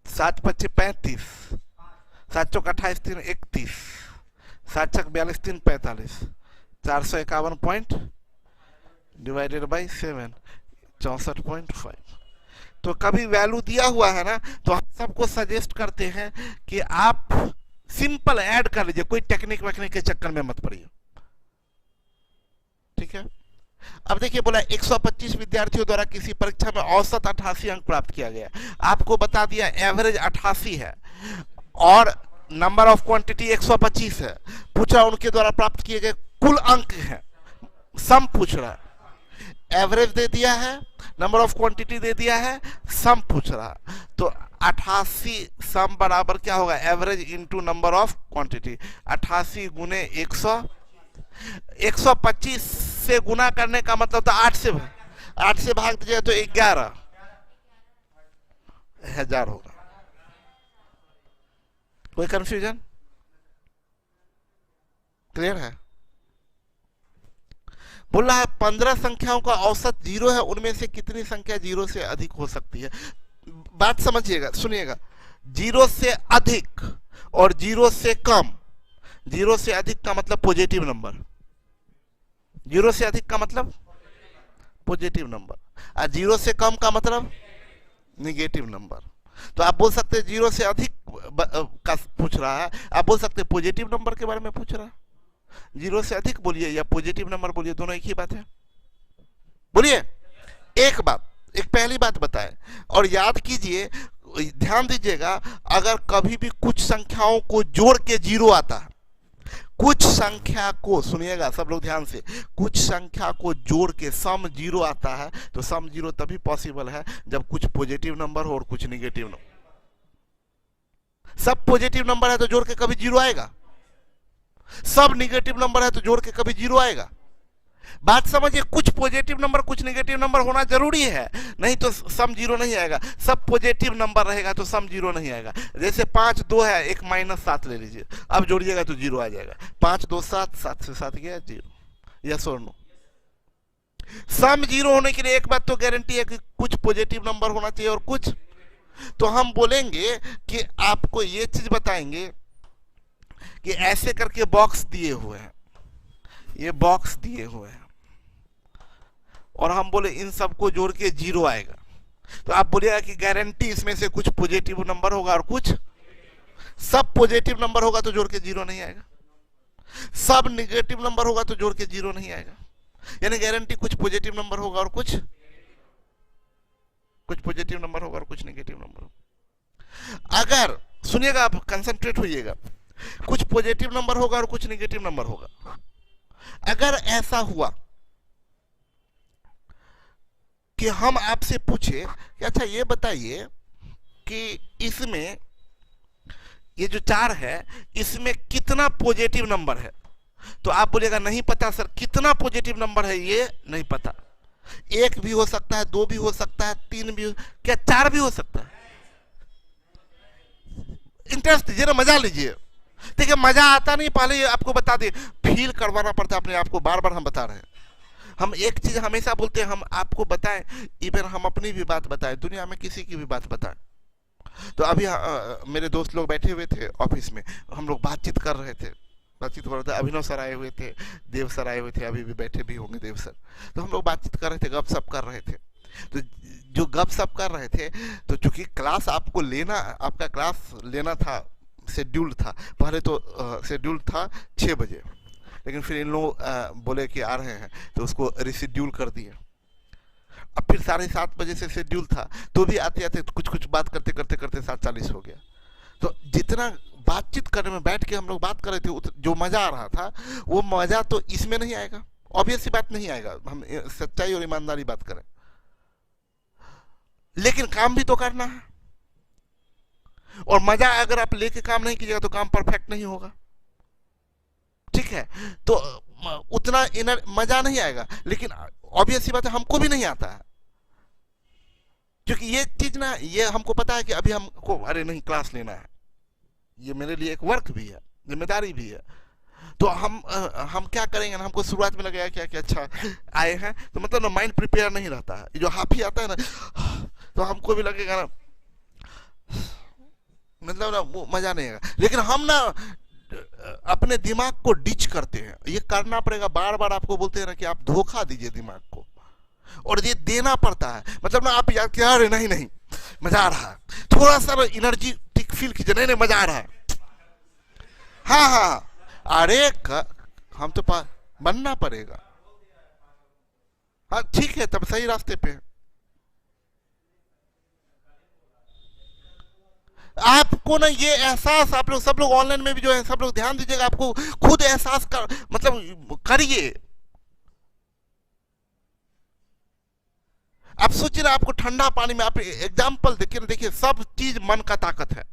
7 पच्चे 35, 7 चौक 28, 3 31, 7 छक 42, 3 45, 451 पॉइंट डिवाइडेड बाई 7, 64.5। तो कभी वैल्यू दिया हुआ है ना, तो हम सबको सजेस्ट करते हैं कि आप सिंपल ऐड कर लीजिए, कोई टेक्निक वेक्निक के चक्कर में मत पड़िए, ठीक है। अब देखिए बोला 125 विद्यार्थियों द्वारा किसी परीक्षा में औसत 88 अंक प्राप्त किया गया। आपको बता दिया एवरेज 88 है और नंबर ऑफ क्वांटिटी 125 है। पूछ रहा उनके द्वारा प्राप्त किए गए कुल अंक है, सम पूछ रहा है। एवरेज दे दिया है, नंबर ऑफ क्वांटिटी दे दिया है, सम पूछ रहा। तो 88 सम बराबर क्या होगा, average into number of quantity. 88 गुने 100, 125 से गुना करने का मतलब तो 8 से भाग दीजिए तो 11,000 होगा। कोई कंफ्यूजन? क्लियर है? बोल रहा है 15 संख्याओं का औसत 0 है, उनमें से कितनी संख्या 0 से अधिक हो सकती है? बात समझिएगा, सुनिएगा। 0 से अधिक और 0 से कम। 0 से अधिक का मतलब पॉजिटिव नंबर, 0 से अधिक का मतलब पॉजिटिव नंबर, और 0 से कम का मतलब निगेटिव नंबर। तो आप बोल सकते हैं 0 से अधिक का पूछ रहा है, आप बोल सकते हैं पॉजिटिव नंबर के बारे में पूछ रहा है। 0 से अधिक बोलिए या पॉजिटिव नंबर बोलिए, दोनों एक ही बात है। बोलिए। एक बात, एक पहली बात बताए और याद कीजिए, ध्यान दीजिएगा, अगर कभी भी कुछ संख्याओं को जोड़ के 0 आता है, कुछ संख्या को, सुनिएगा सब लोग ध्यान से, कुछ संख्या को जोड़ के सम 0 आता है, तो सम 0 तभी पॉसिबल है जब कुछ पॉजिटिव नंबर हो और कुछ निगेटिव नंबर। सब पॉजिटिव नंबर है तो जोड़ के कभी 0 आएगा, सब निगेटिव नंबर है तो जोड़ के कभी 0 आएगा। बात समझिए, कुछ पॉजिटिव नंबर कुछ नेगेटिव नंबर होना जरूरी है, नहीं तो सम जीरो नहीं आएगा। सब पॉजिटिव नंबर रहेगा तो सम जीरो नहीं आएगा। जैसे 5 2 है, एक -7 ले लीजिए, अब जोड़िएगा तो जीरो आ जाएगा। 5 2 7, 7 से 7 गया जीरो। यस और नो? सम जीरो होने के लिए एक बात तो गारंटी है कि कुछ पॉजिटिव नंबर होना चाहिए और कुछ, तो हम बोलेंगे कि आपको ये चीज बताएंगे कि ऐसे करके बॉक्स दिए हुए हैं, ये बॉक्स दिए हुए हैं, और हम बोले इन सबको जोड़ के जीरो आएगा, तो आप बोलिएगा कि गारंटी इसमें से कुछ पॉजिटिव नंबर होगा और कुछ, सब पॉजिटिव नंबर होगा तो जोड़ के जीरो नहीं आएगा, सब निगेटिव नंबर होगा तो जोड़ के जीरो नहीं आएगा। यानी गारंटी कुछ पॉजिटिव नंबर होगा और कुछ पॉजिटिव नंबर होगा और कुछ नेगेटिव नंबर होगा। अगर सुनिएगा, आप कंसंट्रेट होइएगा, कुछ पॉजिटिव नंबर होगा और कुछ नेगेटिव नंबर होगा। अगर ऐसा हुआ कि हम आपसे पूछे कि अच्छा ये बताइए कि इसमें ये जो 4 है इसमें कितना पॉजिटिव नंबर है, तो आप बोलिएगा नहीं पता सर, कितना पॉजिटिव नंबर है ये नहीं पता। 1 भी हो सकता है, 2 भी हो सकता है, 3 भी, क्या 4 भी हो सकता है? इंटरेस्ट दीजिए ना, मजा लीजिए। देखिए मजा आता नहीं, पहले आपको बता दे, फील करवाना पड़ता है अपने आप को। बार बार हम बता रहे हैं, हम एक चीज हमेशा बोलते हैं, हम आपको बताएं, इवन हम अपनी भी बात बताएं, दुनिया में किसी की भी बात बताएं। तो अभी मेरे दोस्त लोग बैठे हुए थे ऑफिस में, हम लोग बातचीत कर रहे थे। अभिनव सर आए हुए थे, देव सर आए हुए थे, अभी भी बैठे भी होंगे देव सर। तो हम लोग बातचीत कर रहे थे, गप सप कर रहे थे। तो जो गप सप कर रहे थे, तो चूंकि क्लास आपको लेना, आपका क्लास लेना था, शेड्यूल था, पहले तो शेड्यूल था 6 बजे, लेकिन फिर इन लोग बोले कि आ रहे हैं तो उसको रिशेड्यूल कर दिए। अब फिर 7:30 बजे से शेड्यूल था, तो भी आते आते कुछ बात करते करते करते 7:40 हो गया। तो जितना बातचीत करने में बैठ के हम लोग बात कर रहे थे, जो मजा आ रहा था वो मजा तो इसमें नहीं आएगा, ऑब्वियस सी बात नहीं आएगा, हम सच्चाई और ईमानदारी बात करें। लेकिन काम भी तो करना है, और मजा अगर आप लेके काम नहीं कीजिएगा तो काम परफेक्ट नहीं होगा, ठीक है? तो उतना मजा नहीं आएगा, लेकिन ऑब्वियस सी बात है हमको भी नहीं आता है, क्योंकि ये चीज ना, ये हमको पता है कि अभी हमको अरे नहीं क्लास लेना है, ये मेरे लिए एक वर्क भी है, जिम्मेदारी भी है। तो हम क्या करेंगे ना, हमको शुरुआत में लगेगा क्या कि अच्छा आए हैं, तो मतलब ना माइंड प्रिपेयर नहीं रहता है, जो हाफी आता है ना, तो हमको भी लगेगा ना, मतलब ना वो मजा नहीं आएगा। लेकिन हम ना अपने दिमाग को डिच करते हैं, ये करना पड़ेगा, बार बार आपको बोलते हैं ना कि आप धोखा दीजिए दिमाग को, और ये देना पड़ता है। मतलब ना आप याद क्या, अरे नहीं नहीं मजा आ रहा है, थोड़ा सा एनर्जी फील कीजिए, नहीं नहीं मजा आ रहा है, हाँ हाँ, अरे हम तो बनना पड़ेगा, हाँ ठीक है, तब सही रास्ते पे। आपको ना ये एहसास, आप लोग सब लोग ऑनलाइन में भी जो है सब लोग ध्यान दीजिएगा, आपको खुद एहसास कर, मतलब करिए। आप सोचिए ना, आपको ठंडा पानी में, आप एग्जाम्पल देखिए ना, देखिए सब चीज मन का ताकत है।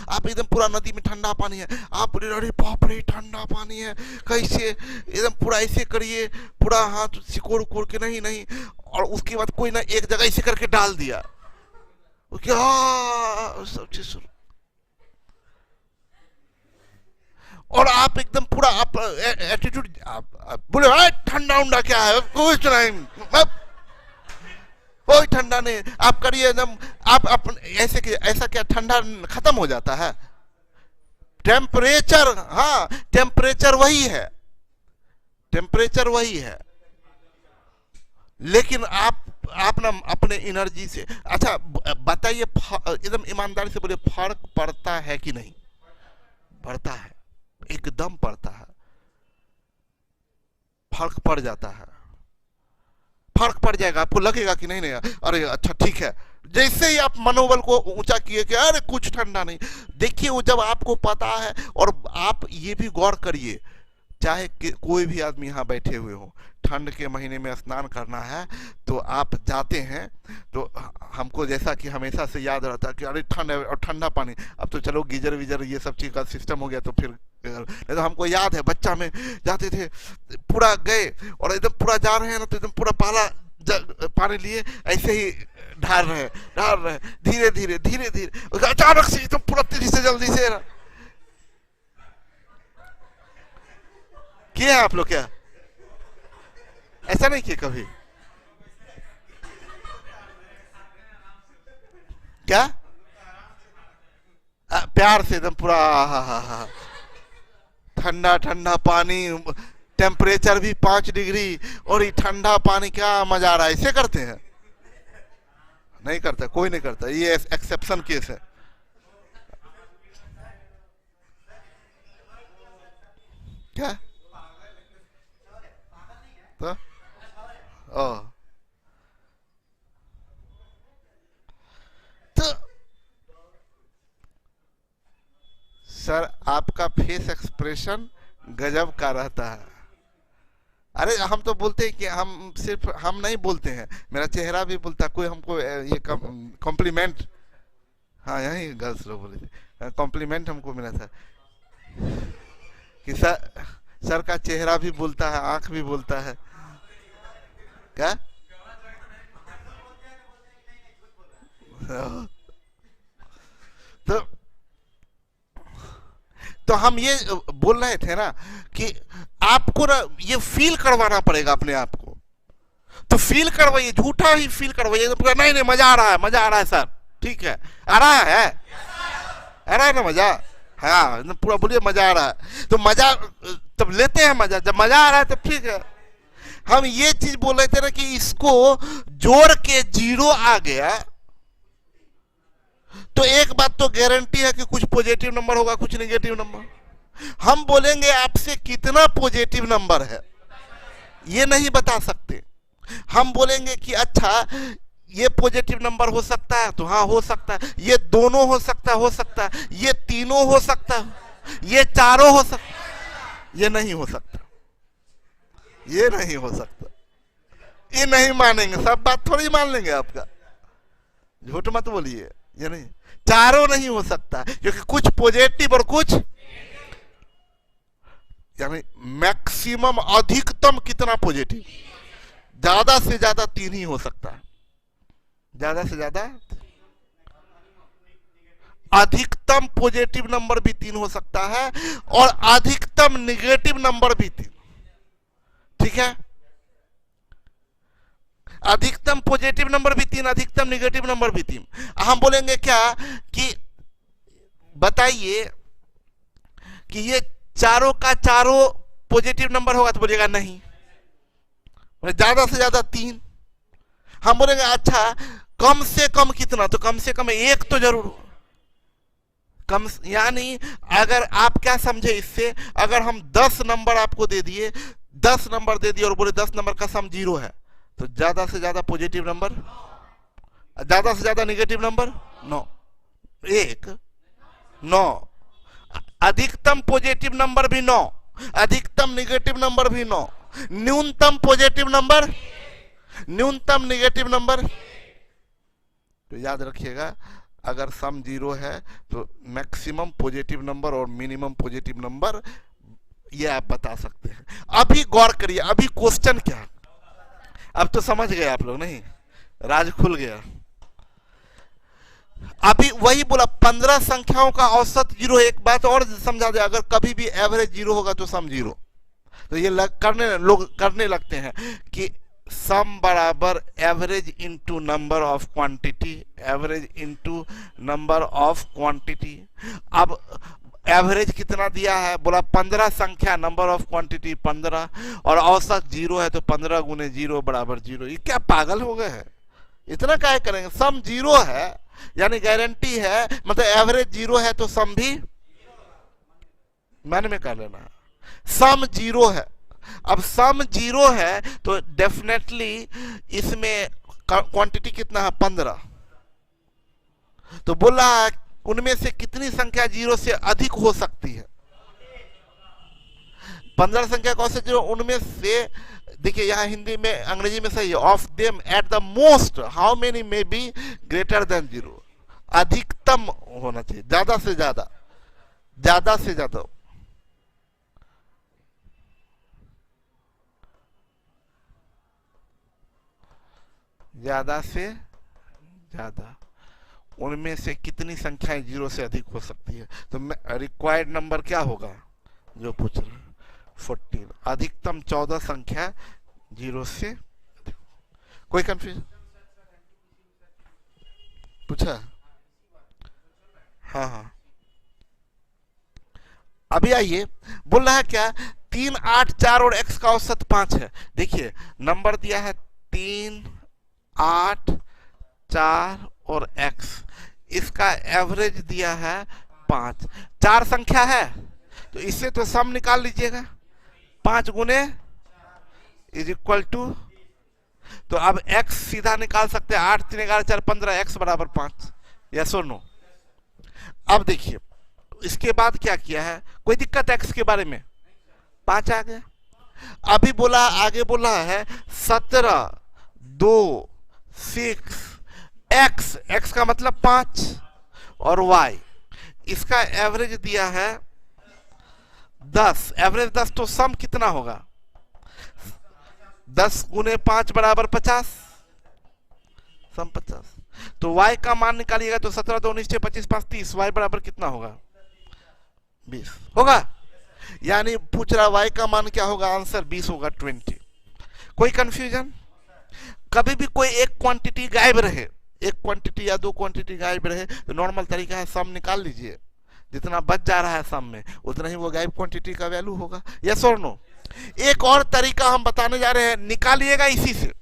आप एकदम पूरा नदी में ठंडा पानी है, आप बोले अरे बाप रे ठंडा पानी है, कैसे, एकदम पूरा ऐसे करिए, पूरा हाथ सिकोड़ कोड़ के, नहीं नहीं, और उसके बाद कोई ना एक जगह ऐसे करके डाल दिया, सब चीज शुरू, और आप एकदम पूरा आप एटीट्यूड, आप बोले ठंडा उंडा क्या है, कुछ नहीं, कोई ठंडा नहीं, आप करिए एकदम, आप ऐसा क्या ठंडा खत्म हो जाता है? टेम्परेचर, हाँ टेम्परेचर वही है, टेम्परेचर वही है, लेकिन आप ना अपने एनर्जी से, अच्छा बताइए एकदम ईमानदारी से बोले, फर्क पड़ता है कि नहीं? पड़ता है, एकदम पड़ता है, फर्क पड़ जाता है, फर्क पड़ जाएगा, आपको लगेगा कि नहीं नहीं अरे अच्छा ठीक है। जैसे ही आप मनोबल को ऊंचा किए कि अरे कुछ ठंडा नहीं, देखिए वो जब आपको पता है, और आप ये भी गौर करिए, चाहे कोई भी आदमी यहाँ बैठे हुए हो, ठंड के महीने में स्नान करना है तो आप जाते हैं, तो हमको जैसा कि हमेशा से याद रहता है कि अरे ठंड है और ठंडा पानी, अब तो चलो गीजर वीजर ये सब चीज का सिस्टम हो गया, तो फिर नहीं तो हमको याद है बच्चा में जाते थे, पूरा गए और एकदम पूरा जा रहे हैं ना, तो एकदम पूरा पाला पानी लिए ऐसे ही ढाल रहे धीरे धीरे धीरे धीरे, अचानक से एकदम पूरा तेजी से जल्दी से किए आप लोग क्या? ऐसा नहीं किए कभी क्या? प्यार से एकदम पूरा, हा ठंडा ठंडा पानी, टेम्परेचर भी 5 डिग्री, और ये ठंडा पानी, क्या मजा आ रहा है। ऐसे करते हैं? नहीं करता, कोई नहीं करता, ये एक्सेप्शन केस है। क्या? तो ओ तो सर आपका फेस एक्सप्रेशन गजब का रहता है। अरे हम तो बोलते हैं कि हम नहीं बोलते हैं, मेरा चेहरा भी बोलता है। कोई हमको ये कॉम्प्लीमेंट, हाँ यही गर्ल्स लोग बोले थे, कॉम्प्लीमेंट हमको मिला था कि सर का चेहरा भी बोलता है, आंख भी बोलता है। क्या? तो तो हम ये बोल रहे थे ना कि आपको ना ये फील करवाना पड़ेगा अपने आप को। तो फील करवाइए, झूठा ही फील करवाइए। तो नहीं नहीं मजा आ रहा है, मजा आ रहा है सर, ठीक है, आ रहा है ना मजा? हाँ पूरा बोलिए मजा आ रहा है। तो मजा तब लेते हैं मजा, जब मजा आ रहा है तब ठीक है। हम ये चीज बोल रहे थे ना कि इसको जोड़ के 0 आ गया तो एक बात तो गारंटी है कि कुछ पॉजिटिव नंबर होगा, कुछ नेगेटिव नंबर। हम बोलेंगे आपसे कितना पॉजिटिव नंबर है ये नहीं बता सकते। हम बोलेंगे कि अच्छा ये पॉजिटिव नंबर हो सकता है, तो हाँ हो सकता है, ये दोनों हो सकता है, ये तीनों हो सकता है, ये चारों हो सकता है, ये नहीं हो सकता, ये नहीं हो सकता, ये नहीं मानेंगे। सब बात थोड़ी मान लेंगे आपका, झूठ मत बोलिए। ये नहीं, चारों नहीं हो सकता क्योंकि कुछ पॉजिटिव और कुछ, यानी मैक्सिमम अधिकतम कितना पॉजिटिव, ज्यादा से ज्यादा 3 ही हो सकता है, ज्यादा से ज्यादा। अधिकतम पॉजिटिव नंबर भी 3 हो सकता है और अधिकतम निगेटिव नंबर भी 3, ठीक है। अधिकतम पॉजिटिव नंबर भी 3, अधिकतम निगेटिव नंबर भी 3। हम बोलेंगे क्या कि बताइए कि ये चारों का चारों पॉजिटिव नंबर होगा, तो बोलिएगा नहीं, ज्यादा से ज्यादा 3। हम बोलेंगे अच्छा कम से कम कितना, तो कम से कम 1 तो जरूर कम। यानी अगर आप क्या समझे इससे, अगर हम 10 नंबर आपको दे दिए, 10 नंबर दे दिए और बोले 10 नंबर का सम 0 है, तो ज्यादा से ज्यादा पॉजिटिव नंबर, ज्यादा से ज्यादा नेगेटिव नंबर 9, 1 9। अधिकतम पॉजिटिव नंबर भी 9, अधिकतम नेगेटिव नंबर भी 9, न्यूनतम पॉजिटिव नंबर, न्यूनतम नेगेटिव नंबर। तो याद रखिएगा अगर सम 0 है तो मैक्सिमम पॉजिटिव नंबर और मिनिमम पॉजिटिव नंबर ये आप बता सकते हैं। अभी गौर करिए, अभी क्वेश्चन क्या है, अब तो समझ गए आप लोग, नहीं राज खुल गया। अभी वही बोला 15 संख्याओं का औसत 0। एक बात और समझा दे, अगर कभी भी एवरेज 0 होगा तो सम 0। तो ये लोग करने लगते हैं कि सम बराबर average into number of quantity, average into number of quantity. अब एवरेज कितना दिया है, बोला 15 संख्या, नंबर ऑफ क्वांटिटी 15, और औसत 0 है तो 15 गुने 0 बराबर 0। ये क्या पागल हो गए हैं, इतना क्या करेंगे। सम 0 है यानी गारंटी है, मतलब एवरेज 0 है तो सम भी मन में कर लेना। सम 0 है, अब सम 0 है तो डेफिनेटली इसमें क्वांटिटी कितना है 15। तो बोला उनमें से कितनी संख्या 0 से अधिक हो सकती है। 15 संख्या कौन से 0, उनमें से देखिए यहाँ हिंदी में अंग्रेजी में सही है, of them at the most how many may be greater than 0। अधिकतम होना चाहिए, ज्यादा से ज्यादा, ज्यादा से ज्यादा। ज्यादा से ज्यादा, उनमें से कितनी संख्याएं 0 से अधिक हो सकती है? तो रिक्वायर्ड नंबर क्या होगा जो पूछ रहे हैं? 14। अधिकतम 14 संख्या 0 से अधिक। कोई कंफ्यूजन पूछा? हाँ हाँ। अभी आइए, बोल रहा है क्या, 3, 8, 4 और x का औसत 5 है। देखिए नंबर दिया है 3, 8, 4 और x, इसका एवरेज दिया है 5। 4 संख्या है तो इससे तो सम निकाल लीजिएगा, 5 गुने इज इक्वल टू, तो अब x सीधा निकाल सकते हैं, 8, 3, 11, 4, 15, x बराबर 5। यस और नो? अब देखिए इसके बाद क्या किया है, कोई दिक्कत है x के बारे में? 5 आ गया। अभी बोला, आगे बोला है 17, 2, 6, x का मतलब 5 और y, इसका एवरेज दिया है 10। एवरेज 10 तो सम कितना होगा? 10 गुने 5 बराबर 50, सम 50। तो y का मान निकालिएगा तो 17, 2, 19, 25, 5, 30, y बराबर कितना होगा? 20 होगा। यानी पूछ रहा y का मान क्या होगा? आंसर 20 होगा, 20। कोई कंफ्यूजन? कभी भी कोई एक क्वांटिटी गायब रहे, एक क्वांटिटी या 2 क्वांटिटी गायब रहे तो नॉर्मल तरीका है सम निकाल लीजिए, जितना बच जा रहा है सम में उतना ही वो गायब क्वांटिटी का वैल्यू होगा। यस और नो? एक और तरीका हम बताने जा रहे हैं, निकालिएगा इसी से।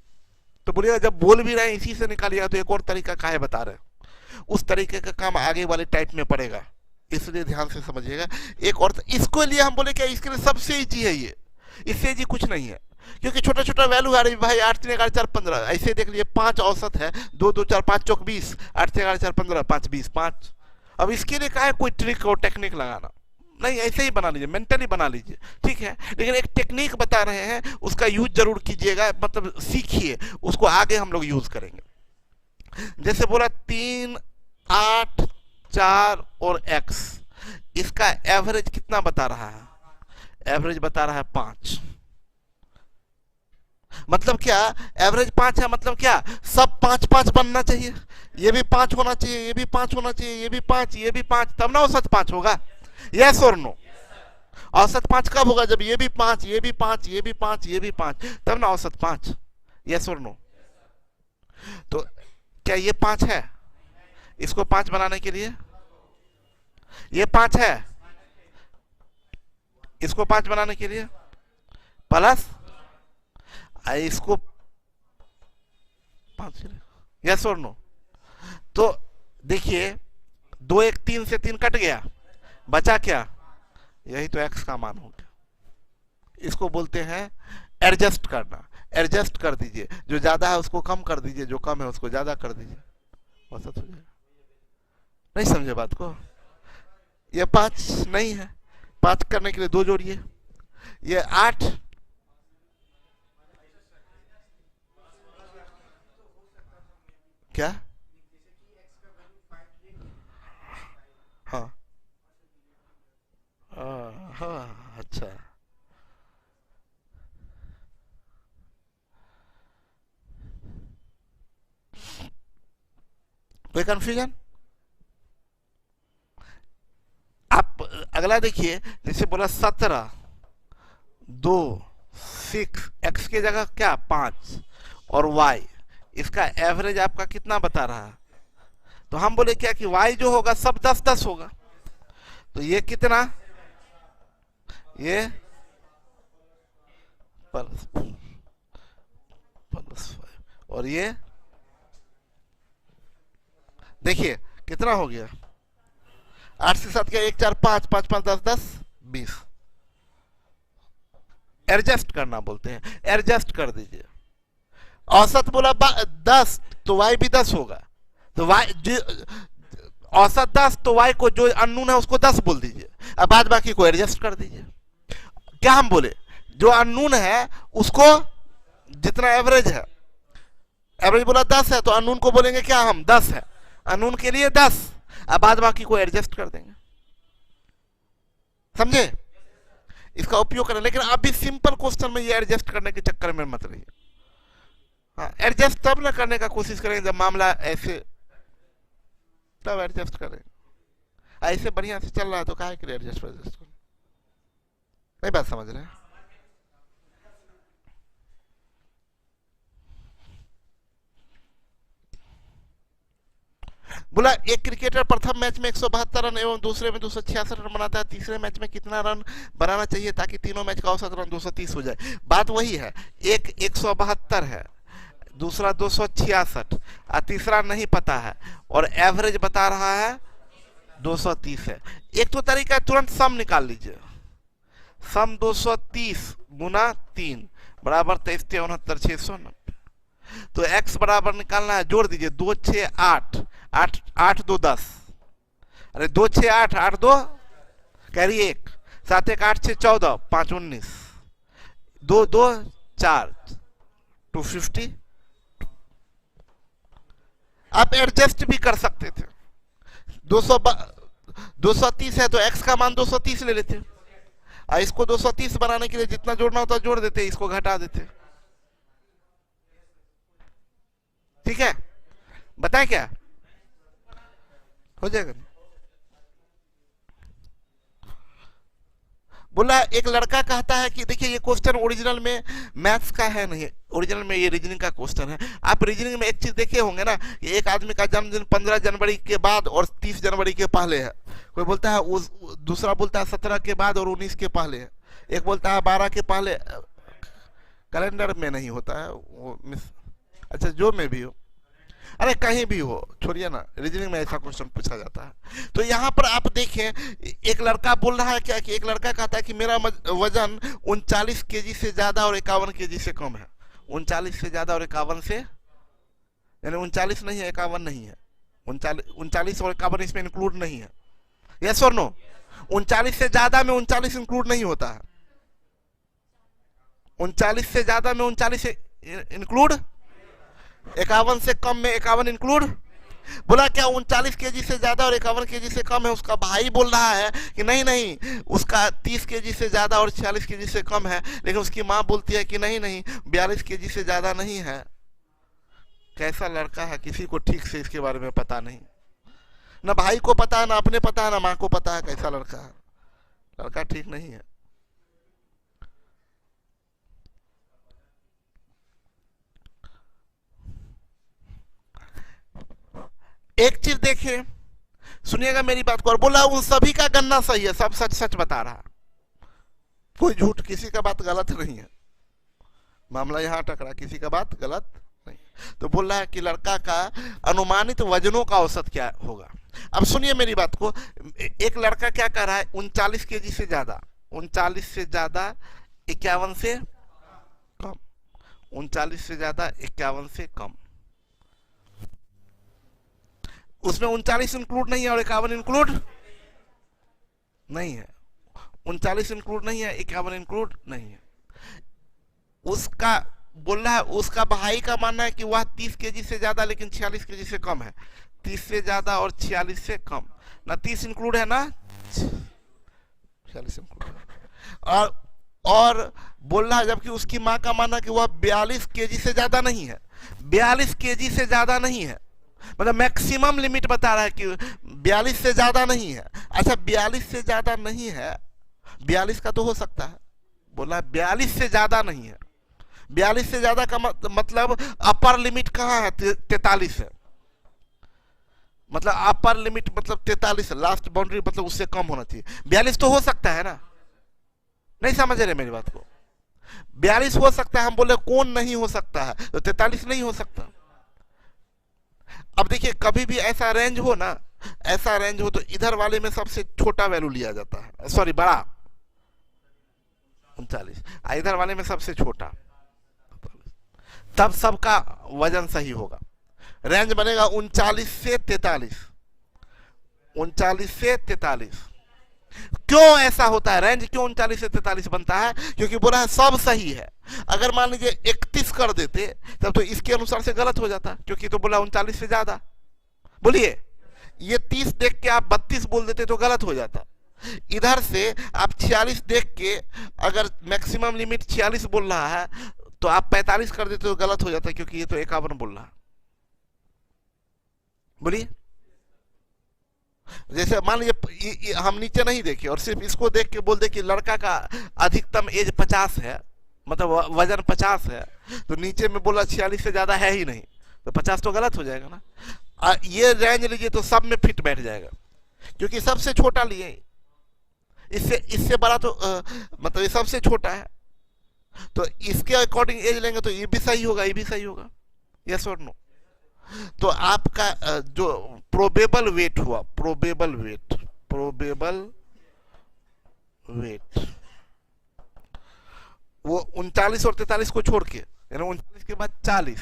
तो बोलिएगा जब बोल भी रहे हैं इसी से निकालिएगा, तो एक और तरीका काहे बता रहे हैं, उस तरीके का काम आगे वाले टाइप में पड़ेगा, इसलिए ध्यान से समझिएगा। एक और इसको लिए हम बोले क्या, इसके लिए सबसे ईजी है ये, इससे ईजी कुछ नहीं है, क्योंकि छोटा छोटा वैल्यू आ रही भाई। 8, 3, 11, 4, 15, ऐसे देख लीजिए 5 औसत है, 2, 2, 4, 5 चौक 20, 8, 3, 11, 4, 15, 5, 20, 5। अब इसके लिए क्या है कोई ट्रिक और टेक्निक लगाना नहीं, ऐसे ही बना लीजिए, मेंटली बना लीजिए, ठीक है। लेकिन एक टेक्निक बता रहे हैं, उसका यूज जरूर कीजिएगा, मतलब सीखिए, उसको आगे हम लोग यूज करेंगे। जैसे बोला 3, 8, 4 और x, इसका एवरेज कितना बता रहा है? एवरेज बता रहा है 5। मतलब क्या, एवरेज 5 है, मतलब क्या सब 5 5 बनना चाहिए, ये भी 5 होना चाहिए, ये भी 5 होना चाहिए, ये भी 5, ये भी 5, तब ना औसत 5 होगा। यस और नो? औसत 5 कब होगा? जब ये भी 5, ये भी 5, ये भी 5, ये भी 5, तब ना औसत 5। यस और नो? तो क्या ये 5 है? इसको 5 बनाने के लिए ये 5 है, इसको 5 बनाने के लिए प्लस इसको 5। यस और नो? तो देखिए 2, 1, 3 से 3 कट गया, बचा क्या? यही तो x का मान हो गया। इसको बोलते हैं एडजस्ट करना। एडजस्ट कर दीजिए, जो ज्यादा है उसको कम कर दीजिए, जो कम है उसको ज्यादा कर दीजिए, औसत हो जाएगा। नहीं समझे बात को? ये 5 नहीं है, 5 करने के लिए 2 जोड़िए, ये 8, क्या? हाँ हाँ, अच्छा। कोई कंफ्यूजन? आप अगला देखिए, जैसे बोला 17, 2, 6, x की जगह क्या 5 और y, इसका एवरेज आपका कितना बता रहा है? तो हम बोले क्या कि y जो होगा सब 10 10 होगा, तो ये कितना, ये प्लस 5 और ये देखिए कितना हो गया, 8 से 7 क्या, 1, 4, 5, 5, 5, 10, 10, 20। एडजस्ट करना बोलते हैं, एडजस्ट कर दीजिए। औसत बोला 10, तो y भी 10 होगा, तो y औसत 10, तो y को जो अननोन है उसको 10 बोल दीजिए, अब बाद बाकी को एडजस्ट कर दीजिए। क्या हम बोले, जो अननोन है उसको जितना एवरेज है, एवरेज बोला 10 है, तो अननोन को बोलेंगे क्या हम 10 है, अननोन के लिए 10, अब बाद बाकी को एडजस्ट कर देंगे। समझे? इसका उपयोग करें, लेकिन अभी सिंपल क्वेश्चन में ये एडजस्ट करने के चक्कर में मत रहिए। हाँ, एडजस्ट तब ना करने का कोशिश करें जब मामला ऐसे, तब एडजस्ट करें। ऐसे बढ़िया से चल रहा है तो काहे के लिए एडजस्ट करो। नहीं बात समझ रहे हैं? बोला एक क्रिकेटर प्रथम मैच में 172 रन एवं दूसरे में 266 रन बनाता है, तीसरे मैच में कितना रन बनाना चाहिए ताकि तीनों मैच का औसत रन 230 हो जाए? बात वही है, एक 172 है, दूसरा 266 और तीसरा नहीं पता है, और एवरेज बता रहा है 230 है। एक तो तरीका है, तुरंत सम निकाल लीजिए। सम 230 गुना 3 बराबर 23 69 690। तो x बराबर निकालना है, जोड़ दीजिए, 2 6 8 8 8 2 10, अरे 2 6 8 8 2 कैरी 1 7 1 8 6 14 5 19 2 2 4 250। आप एडजस्ट भी कर सकते थे। 230 है तो x का मान 230 ले लेते, और इसको 230 बनाने के लिए जितना जोड़ना होता जोड़ देते, इसको घटा देते। ठीक है, बताएं क्या हो जाएगा? बोला एक लड़का कहता है कि देखिए ये क्वेश्चन ओरिजिनल में मैथ्स का है नहीं, ओरिजिनल में ये रीजनिंग का क्वेश्चन है। आप रीजनिंग में एक चीज देखे होंगे ना, कि एक आदमी का जन्मदिन 15 जनवरी के बाद और 30 जनवरी के पहले है। कोई बोलता है दूसरा बोलता है 17 के बाद और 19 के पहले है, एक बोलता है 12 के पहले। कैलेंडर में नहीं होता है वो, अच्छा जो में भी हो, अरे कहीं भी हो, छोड़िए ना, रीजनिंग में ऐसा क्वेश्चन पूछा जाता है। तो यहाँ पर आप देखें, एक लड़का बोल रहा है क्या, कि एक लड़का कहता है कि मेरा वजन 39 केजी से ज्यादा और 51 केजी से कम है। 39 से ज्यादा और 51 से, यानी 39 नहीं है 51 नहीं है, 39 और 51 इसमें इंक्लूड नहीं है। यस और नो? 39 से ज्यादा में 39 इंक्लूड नहीं होता है, 39 से ज्यादा में 39 इंक्लूड, 51 से कम में 51 इंक्लूड। बोला क्या 39 केजी से ज्यादा और 51 केजी से कम है? उसका भाई बोल रहा है कि नहीं नहीं, उसका 30 केजी से ज्यादा और 46 केजी से कम है, लेकिन उसकी माँ बोलती है कि नहीं नहीं 42 केजी से ज्यादा नहीं है। कैसा लड़का है, किसी को ठीक से इसके बारे में पता नहीं, ना भाई को पता है, ना अपने पता है, ना माँ को पता है कैसा लड़का है। लड़का ठीक नहीं है। एक चीज देखिए, सुनिएगा मेरी बात को, और बोला उन सभी का गणना सही है, सब सच सच बता रहा, कोई झूठ, किसी का बात गलत नहीं है। मामला यहां टकरा, किसी का बात गलत नहीं। तो बोल रहा है कि लड़का का अनुमानित वजनों का औसत क्या होगा। अब सुनिए मेरी बात को, एक लड़का क्या कर रहा है, 39 केजी से ज्यादा, 39 से ज्यादा 51 से कम, 39 से ज्यादा 51 से कम, उसमें 39 इंक्लूड नहीं है और 51 इंक्लूड नहीं है। 39 इंक्लूड नहीं है, 51 इंक्लूड नहीं है। उसका बोल रहा है, उसका भाई का मानना है कि वह 30 केजी से ज्यादा लेकिन 46 केजी से कम है। 30 से ज्यादा और 46 से कम, ना 30 इंक्लूड है ना 46 इंक्लूड है। और बोल रहा है, जबकि उसकी माँ का मानना है कि वह 42 केजी से ज्यादा नहीं है, 42 केजी से ज्यादा नहीं है, मतलब मैक्सिमम लिमिट बता रहा है कि 42 से ज्यादा नहीं है। अच्छा 42 से ज्यादा नहीं है, 42 का तो हो सकता है, बोला 42 से ज्यादा नहीं है। 42 से ज्यादा का मतलब अपर लिमिट कहाँ है, 43 है, मतलब अपर लिमिट मतलब 43, लास्ट बाउंड्री मतलब उससे कम होना चाहिए। 42 तो हो सकता है ना, नहीं समझ रहे मेरी बात को? 42 हो सकता है, हम बोले कौन नहीं हो सकता है, तो 43 नहीं हो सकता। अब देखिए कभी भी ऐसा रेंज हो ना, ऐसा रेंज हो तो इधर वाले में सबसे छोटा वैल्यू लिया जाता है, सॉरी बड़ा 39, इधर वाले में सबसे छोटा, तब सबका वजन सही होगा। रेंज बनेगा 39 से 43, 39 से 43। क्यों ऐसा होता है, रेंज क्यों 39 से 43 बनता है? क्योंकि बोला है सब सही है। अगर मान लीजिए 31 कर देते तब तो इसके अनुसार से गलत हो जाता, क्योंकि तो बोला 39 से ज्यादा। बोलिए, ये 30 देख के आप 32 बोल देते तो गलत हो जाता। इधर से आप 46 देख के अगर मैक्सिमम लिमिट 46 बोल रहा है तो आप 45 कर देते तो गलत हो जाता है, क्योंकि ये तो 51 बोल रहा है। बोलिए, जैसे मान लीजिए हम नीचे नहीं देखे और सिर्फ इसको देख के बोल दे कि लड़का का अधिकतम एज 50 है, मतलब वजन 50 है, तो नीचे में बोला 46 से ज्यादा है ही नहीं, तो 50 तो गलत हो जाएगा ना। ये रेंज लीजिए तो सब में फिट बैठ जाएगा, क्योंकि सबसे छोटा लिए, इससे इससे बड़ा तो मतलब ये सबसे छोटा है, तो इसके अकॉर्डिंग एज लेंगे तो ये भी सही होगा, ये भी सही होगा। यस और नो? तो आपका जो प्रोबेबल वेट हुआ, प्रोबेबल वेट, प्रोबेबल वेट वो 39 और 43 को छोड़ के, यानी 39 के बाद 40,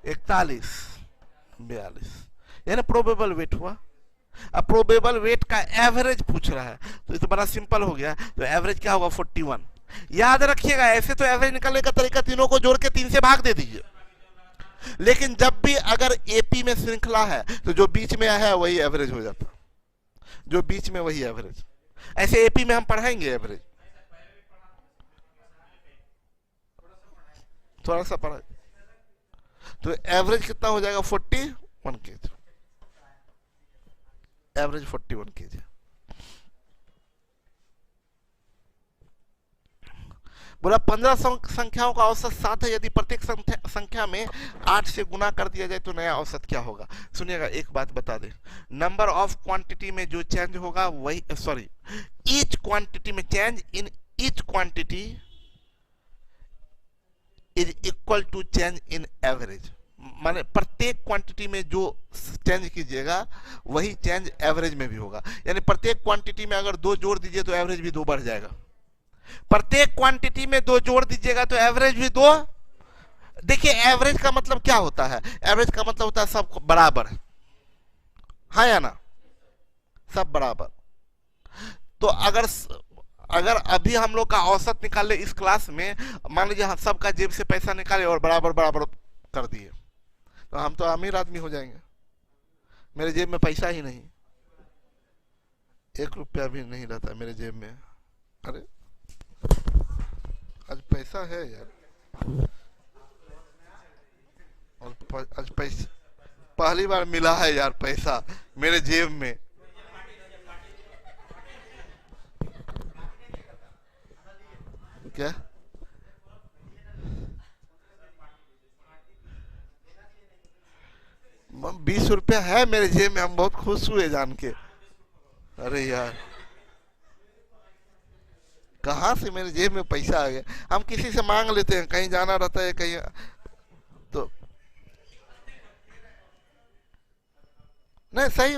41, 42, यानी प्रोबेबल वेट हुआ। अब प्रोबेबल वेट का एवरेज पूछ रहा है, तो ये तो बड़ा सिंपल हो गया, तो एवरेज क्या होगा 41। याद रखिएगा, ऐसे तो एवरेज निकालने का तरीका तीनों को जोड़ के 3 से भाग दे दीजिए, लेकिन जब भी अगर एपी में श्रृंखला है तो जो बीच में है वही एवरेज हो जाता, जो बीच में वही एवरेज। ऐसे एपी में हम पढ़ाएंगे एवरेज, थोड़ा सा पढ़ा, तो एवरेज कितना हो जाएगा 41 केजी, एवरेज 41 केजी। बोला 15 संख्याओं का औसत 7 है, यदि प्रत्येक संख्या में 8 से गुना कर दिया जाए तो नया औसत क्या होगा। सुनिएगा, एक बात बता दे, नंबर ऑफ क्वांटिटी में जो चेंज होगा वही, सॉरी, ईच क्वांटिटी में change in each quantity is equal to change in average. माने प्रत्येक क्वांटिटी में जो चेंज कीजिएगा वही चेंज एवरेज में भी होगा, यानी प्रत्येक क्वांटिटी में अगर 2 जोड़ दीजिए तो एवरेज भी 2 बढ़ जाएगा, प्रत्येक क्वांटिटी में 2 जोड़ दीजिएगा तो एवरेज भी 2। देखिए एवरेज का मतलब क्या होता है, एवरेज का मतलब होता है सब बराबर है, हाँ या ना, सब बराबर। तो अगर अभी हम लोग का औसत निकाले इस क्लास में, मान लीजिए हम सबका जेब से पैसा निकाले और बराबर बराबर कर दिए, तो हम तो अमीर आदमी हो जाएंगे। मेरे जेब में पैसा ही नहीं, 1 रुपया भी नहीं रहता मेरे जेब में। अरे आज पैसा है यार, और आज पैसा पहली बार मिला है यार, पैसा मेरे जेब में। क्या 20 रुपया है मेरे जेब में, हम बहुत खुश हुए जान के। अरे यार कहाँ से मेरे जेब में पैसा आ गया, हम किसी से मांग लेते हैं, कहीं जाना रहता है कहीं, तो नहीं सही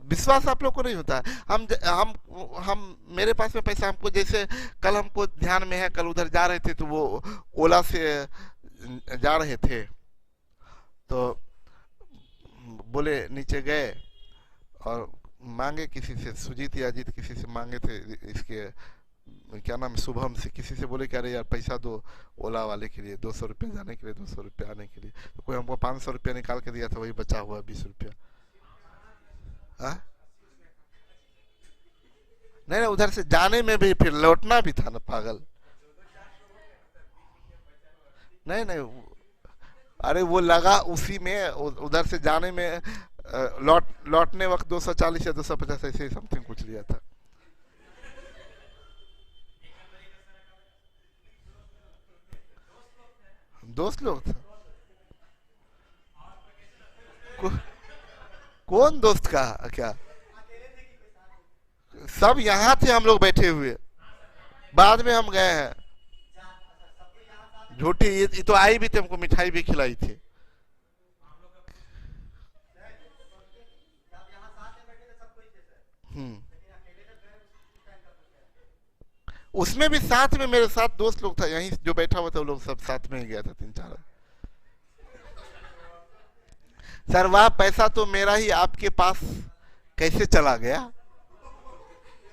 विश्वास आप लोग को नहीं होता। हम मेरे पास में पैसा, हमको जैसे कल हमको ध्यान में है, कल उधर जा रहे थे तो वो ओला से जा रहे थे, तो बोले नीचे गए और मांगे किसी से, सुजीत या अजीत किसी से मांगे थे, इसके क्या नाम, शुभम से, किसी से बोले कि अरे यार पैसा दो ओला वाले के लिए, 200 रुपया जाने के लिए, 200 रुपया आने के लिए, तो कोई हमको 500 रुपया निकाल के दिया था, वही बचा हुआ 20 रुपया। हाँ नहीं नहीं, उधर से जाने में भी फिर लौटना भी था ना पागल। नहीं नहीं, अरे वो लगा उसी में, उधर से जाने में लौटने वक्त 240 या 250 ऐसे समथिंग कुछ लिया था। दोस्त लोग था, कौन दोस्त का क्या, सब यहाँ थे हम लोग बैठे हुए, बाद में हम गए हैं। झूठी, ये तो आई भी थे, हमको मिठाई भी खिलाई थी। उसमें भी साथ में मेरे साथ दोस्त लोग था, यहीं जो बैठा हुआ था वो लोग सब साथ में ही गया था, 3-4। सर वह पैसा तो मेरा ही आपके पास कैसे चला गया,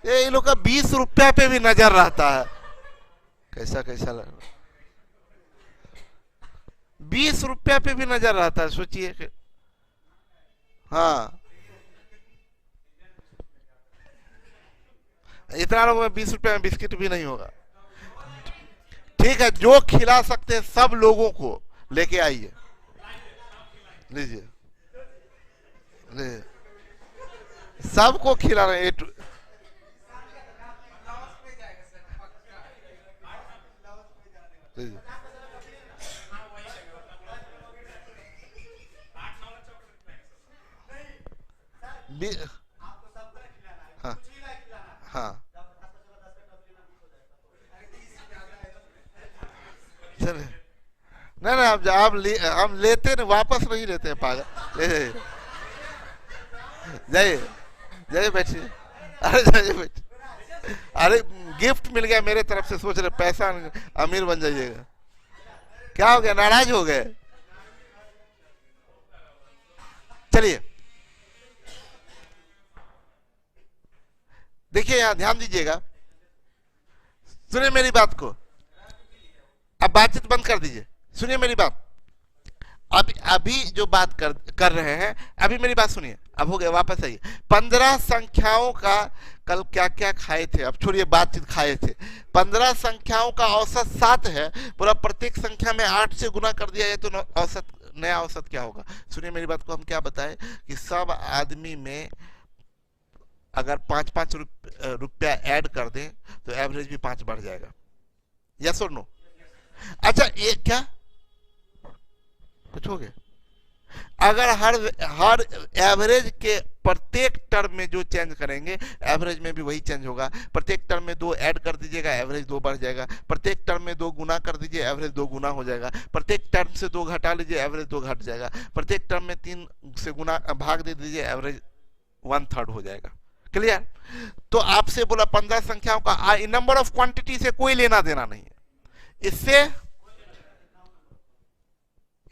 ये लोग का 20 रुपया पे भी नजर रहता है, कैसा कैसा लग रहा, 20 रुपया पे भी नजर रहता है, सोचिए कि हाँ इतना लोगों में 20 रुपया में बिस्किट भी नहीं होगा। ठीक है, जो खिला सकते हैं सब लोगों को लेके आइए, लीजिए, सबको खिला रहे हैं। हाँ हाँ, चलिए, नहीं नहीं, हम लेते नहीं, वापस नहीं लेते हैं, पागल, ले जाइए, जाइए बैठिए, अरे जाइए बैठिए, अरे गिफ्ट मिल गया मेरे तरफ से, सोच रहे पैसा अमीर बन जाइएगा, क्या हो गया, नाराज हो गए? चलिए देखिए, यहां ध्यान दीजिएगा, सुनिए मेरी बात को, अब बातचीत बंद कर दीजिए, सुनिए मेरी बात। अब अभी जो बात कर रहे हैं, अभी मेरी बात सुनिए, अब हो गया, वापस आइए। 15 संख्याओं का कल क्या क्या खाए थे, अब छोड़िए बातचीत, खाए थे। 15 संख्याओं का औसत 7 है, पूरा प्रत्येक संख्या में 8 से गुना कर दिया जाए तो औसत, नया औसत क्या होगा? सुनिए मेरी बात को, हम क्या बताएं कि सब आदमी में अगर 5-5 रुपया ऐड कर दें तो एवरेज भी 5 बढ़ जाएगा, यस और नो? अच्छा, ये क्या कुछ हो गया? अगर हर एवरेज के प्रत्येक टर्म में जो चेंज करेंगे, एवरेज में भी वही चेंज होगा। प्रत्येक टर्म में 2 ऐड कर दीजिएगा, एवरेज 2 बढ़ जाएगा। प्रत्येक टर्म में 2 गुना कर दीजिए, एवरेज 2 गुना हो जाएगा। प्रत्येक टर्म से 2 घटा लीजिए, एवरेज 2 घट जाएगा। प्रत्येक टर्म में 3 से गुना भाग दे दीजिए, एवरेज 1/3 हो जाएगा। क्लियर? तो आपसे बोला 15 संख्याओं का नंबर ऑफ क्वांटिटी से कोई लेना देना नहीं है,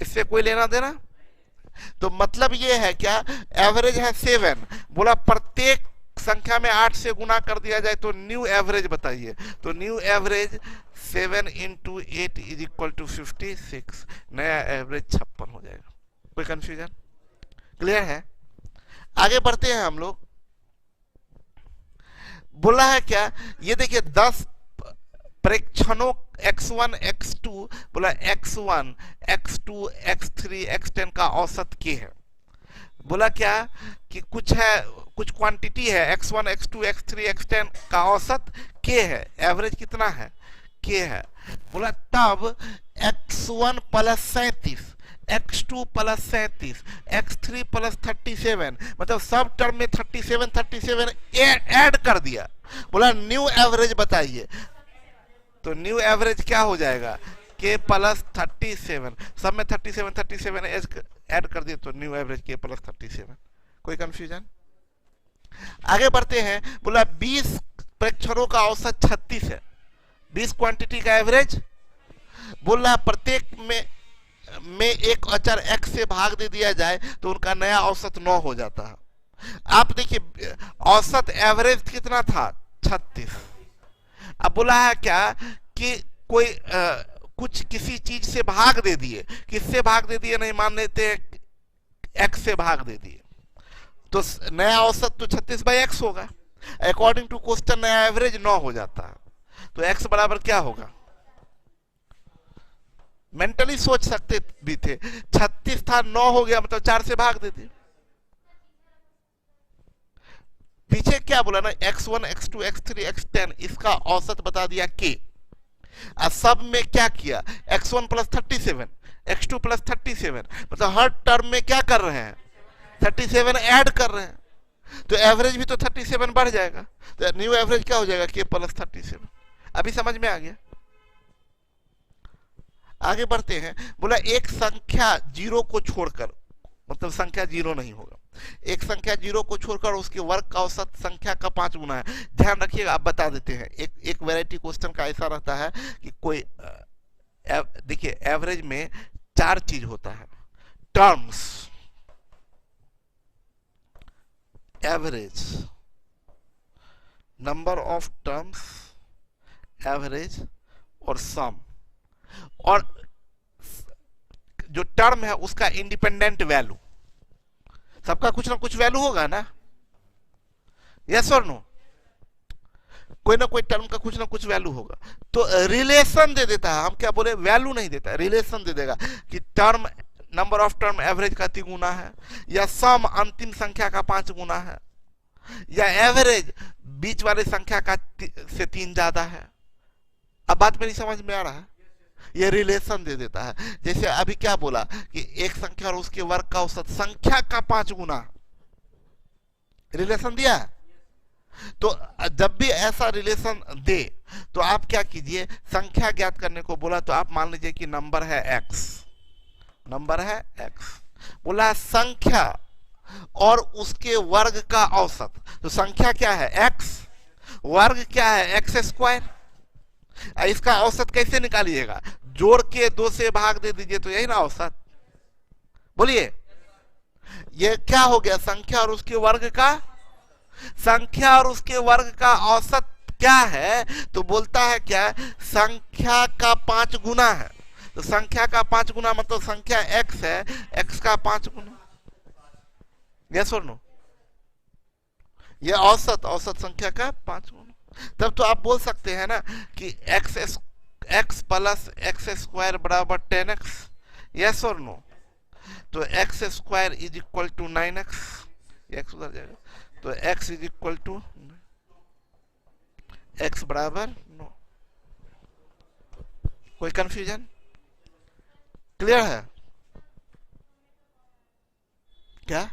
इससे कोई लेना देना। तो मतलब ये है क्या, एवरेज है 7, बोला प्रत्येक संख्या में 8 से गुना कर दिया जाए तो न्यू एवरेज बताइए। तो न्यू एवरेज 7 × 8 = 56, नया एवरेज 56 हो जाएगा। कोई कंफ्यूजन? क्लियर है? आगे बढ़ते हैं हम लोग। बोला है क्या, ये देखिए 10 प्रेक्षणों x1 x2, बोला x1 x2 x3 x10 का औसत k है। बोला क्या कि कुछ क्वांटिटी है, x1 x2 x3 x10 का औसत k है, एवरेज कितना है, k है। बोला तब x1 + 37, x2 + 37, x3 + 37, मतलब सब टर्म में 37 ऐड कर दिया। बोला न्यू एवरेज बताइए। तो न्यू एवरेज क्या हो जाएगा, k + 37, सब में 37 ऐड कर दिए तो न्यू एवरेज k + 37। कोई कंफ्यूजन? आगे बढ़ते हैं। बोला 20 प्रेक्षणों का औसत 36 है, 20 क्वांटिटी का एवरेज। बोला प्रत्येक में एक अचर x से भाग दे दिया जाए तो उनका नया औसत 9 हो जाता है। आप देखिए औसत एवरेज कितना था, 36। अब बोला है क्या कि कोई कुछ किसी चीज से भाग दे दिए, किससे भाग दे दिए नहीं मान लेते हैं, x से भाग दे दिए, तो नया औसत तो 36/x होगा। अकॉर्डिंग टू क्वेश्चन नया एवरेज 9 हो जाता है। तो x बराबर क्या होगा, मेंटली सोच सकते भी थे, 36 था 9 हो गया, मतलब 4 से भाग दे दिए। पीछे क्या बोला ना, x1 x2 x3 x10, इसका औसत बता दिया k। सब में क्या किया, x1 + 37, x2 + 37, मतलब हर टर्म में क्या कर रहे हैं, 37 ऐड कर रहे हैं, तो एवरेज भी तो 37 बढ़ जाएगा। तो न्यू एवरेज क्या हो जाएगा, k + 37। अभी समझ में आ गया? आगे बढ़ते हैं। बोला एक संख्या 0 को छोड़कर, मतलब संख्या 0 नहीं होगा, एक संख्या 0 को छोड़कर उसके वर्ग का औसत संख्या का 5 गुना है। ध्यान रखिएगा, आप बता देते हैं। एक वैरायटी क्वेश्चन का ऐसा रहता है कि कोई देखिए एवरेज में 4 चीज होता है, terms, average, number of terms, average और सम। और जो टर्म है उसका इंडिपेंडेंट वैल्यू, सबका कुछ ना कुछ वैल्यू होगा ना, यस और नो? कोई ना कोई टर्म का कुछ ना कुछ वैल्यू होगा, तो रिलेशन दे देता है। हम क्या बोले, वैल्यू नहीं देता, रिलेशन दे देगा कि term, number of term average का 3 गुना है, या सम अंतिम संख्या का 5 गुना है, या एवरेज बीच वाले संख्या का से 3 ज्यादा है। अब बात मेरी समझ में आ रहा है? ये रिलेशन दे देता है। जैसे अभी क्या बोला कि एक संख्या और उसके वर्ग का औसत संख्या का 5 गुना, रिलेशन दिया है। तो जब भी ऐसा रिलेशन दे तो आप क्या कीजिए, संख्या ज्ञात करने को बोला तो आप मान लीजिए कि नंबर है x, नंबर है x, बोला संख्या और उसके वर्ग का औसत, तो संख्या क्या है x, वर्ग क्या है एक्स स्क्वायर। इसका औसत कैसे निकालिएगा, जोड़ के 2 से भाग दे दीजिए, तो यही ना औसत। बोलिए, ये क्या हो गया, संख्या और उसके वर्ग का, संख्या और उसके वर्ग का औसत क्या है, तो बोलता है क्या, संख्या का 5 गुना है। तो संख्या का 5 गुना मतलब संख्या x है, x का 5 गुना, यस और नो, ये औसत, औसत संख्या का 5 गुना। तब तो आप बोल सकते हैं ना कि x प्लस एक्स स्क्वायर बराबर 10x, यस और नो। तो x square is equal to 9x, x उधर जाएगा, तो x is equal to x बराबर 9। कोई कंफ्यूजन, क्लियर है क्या?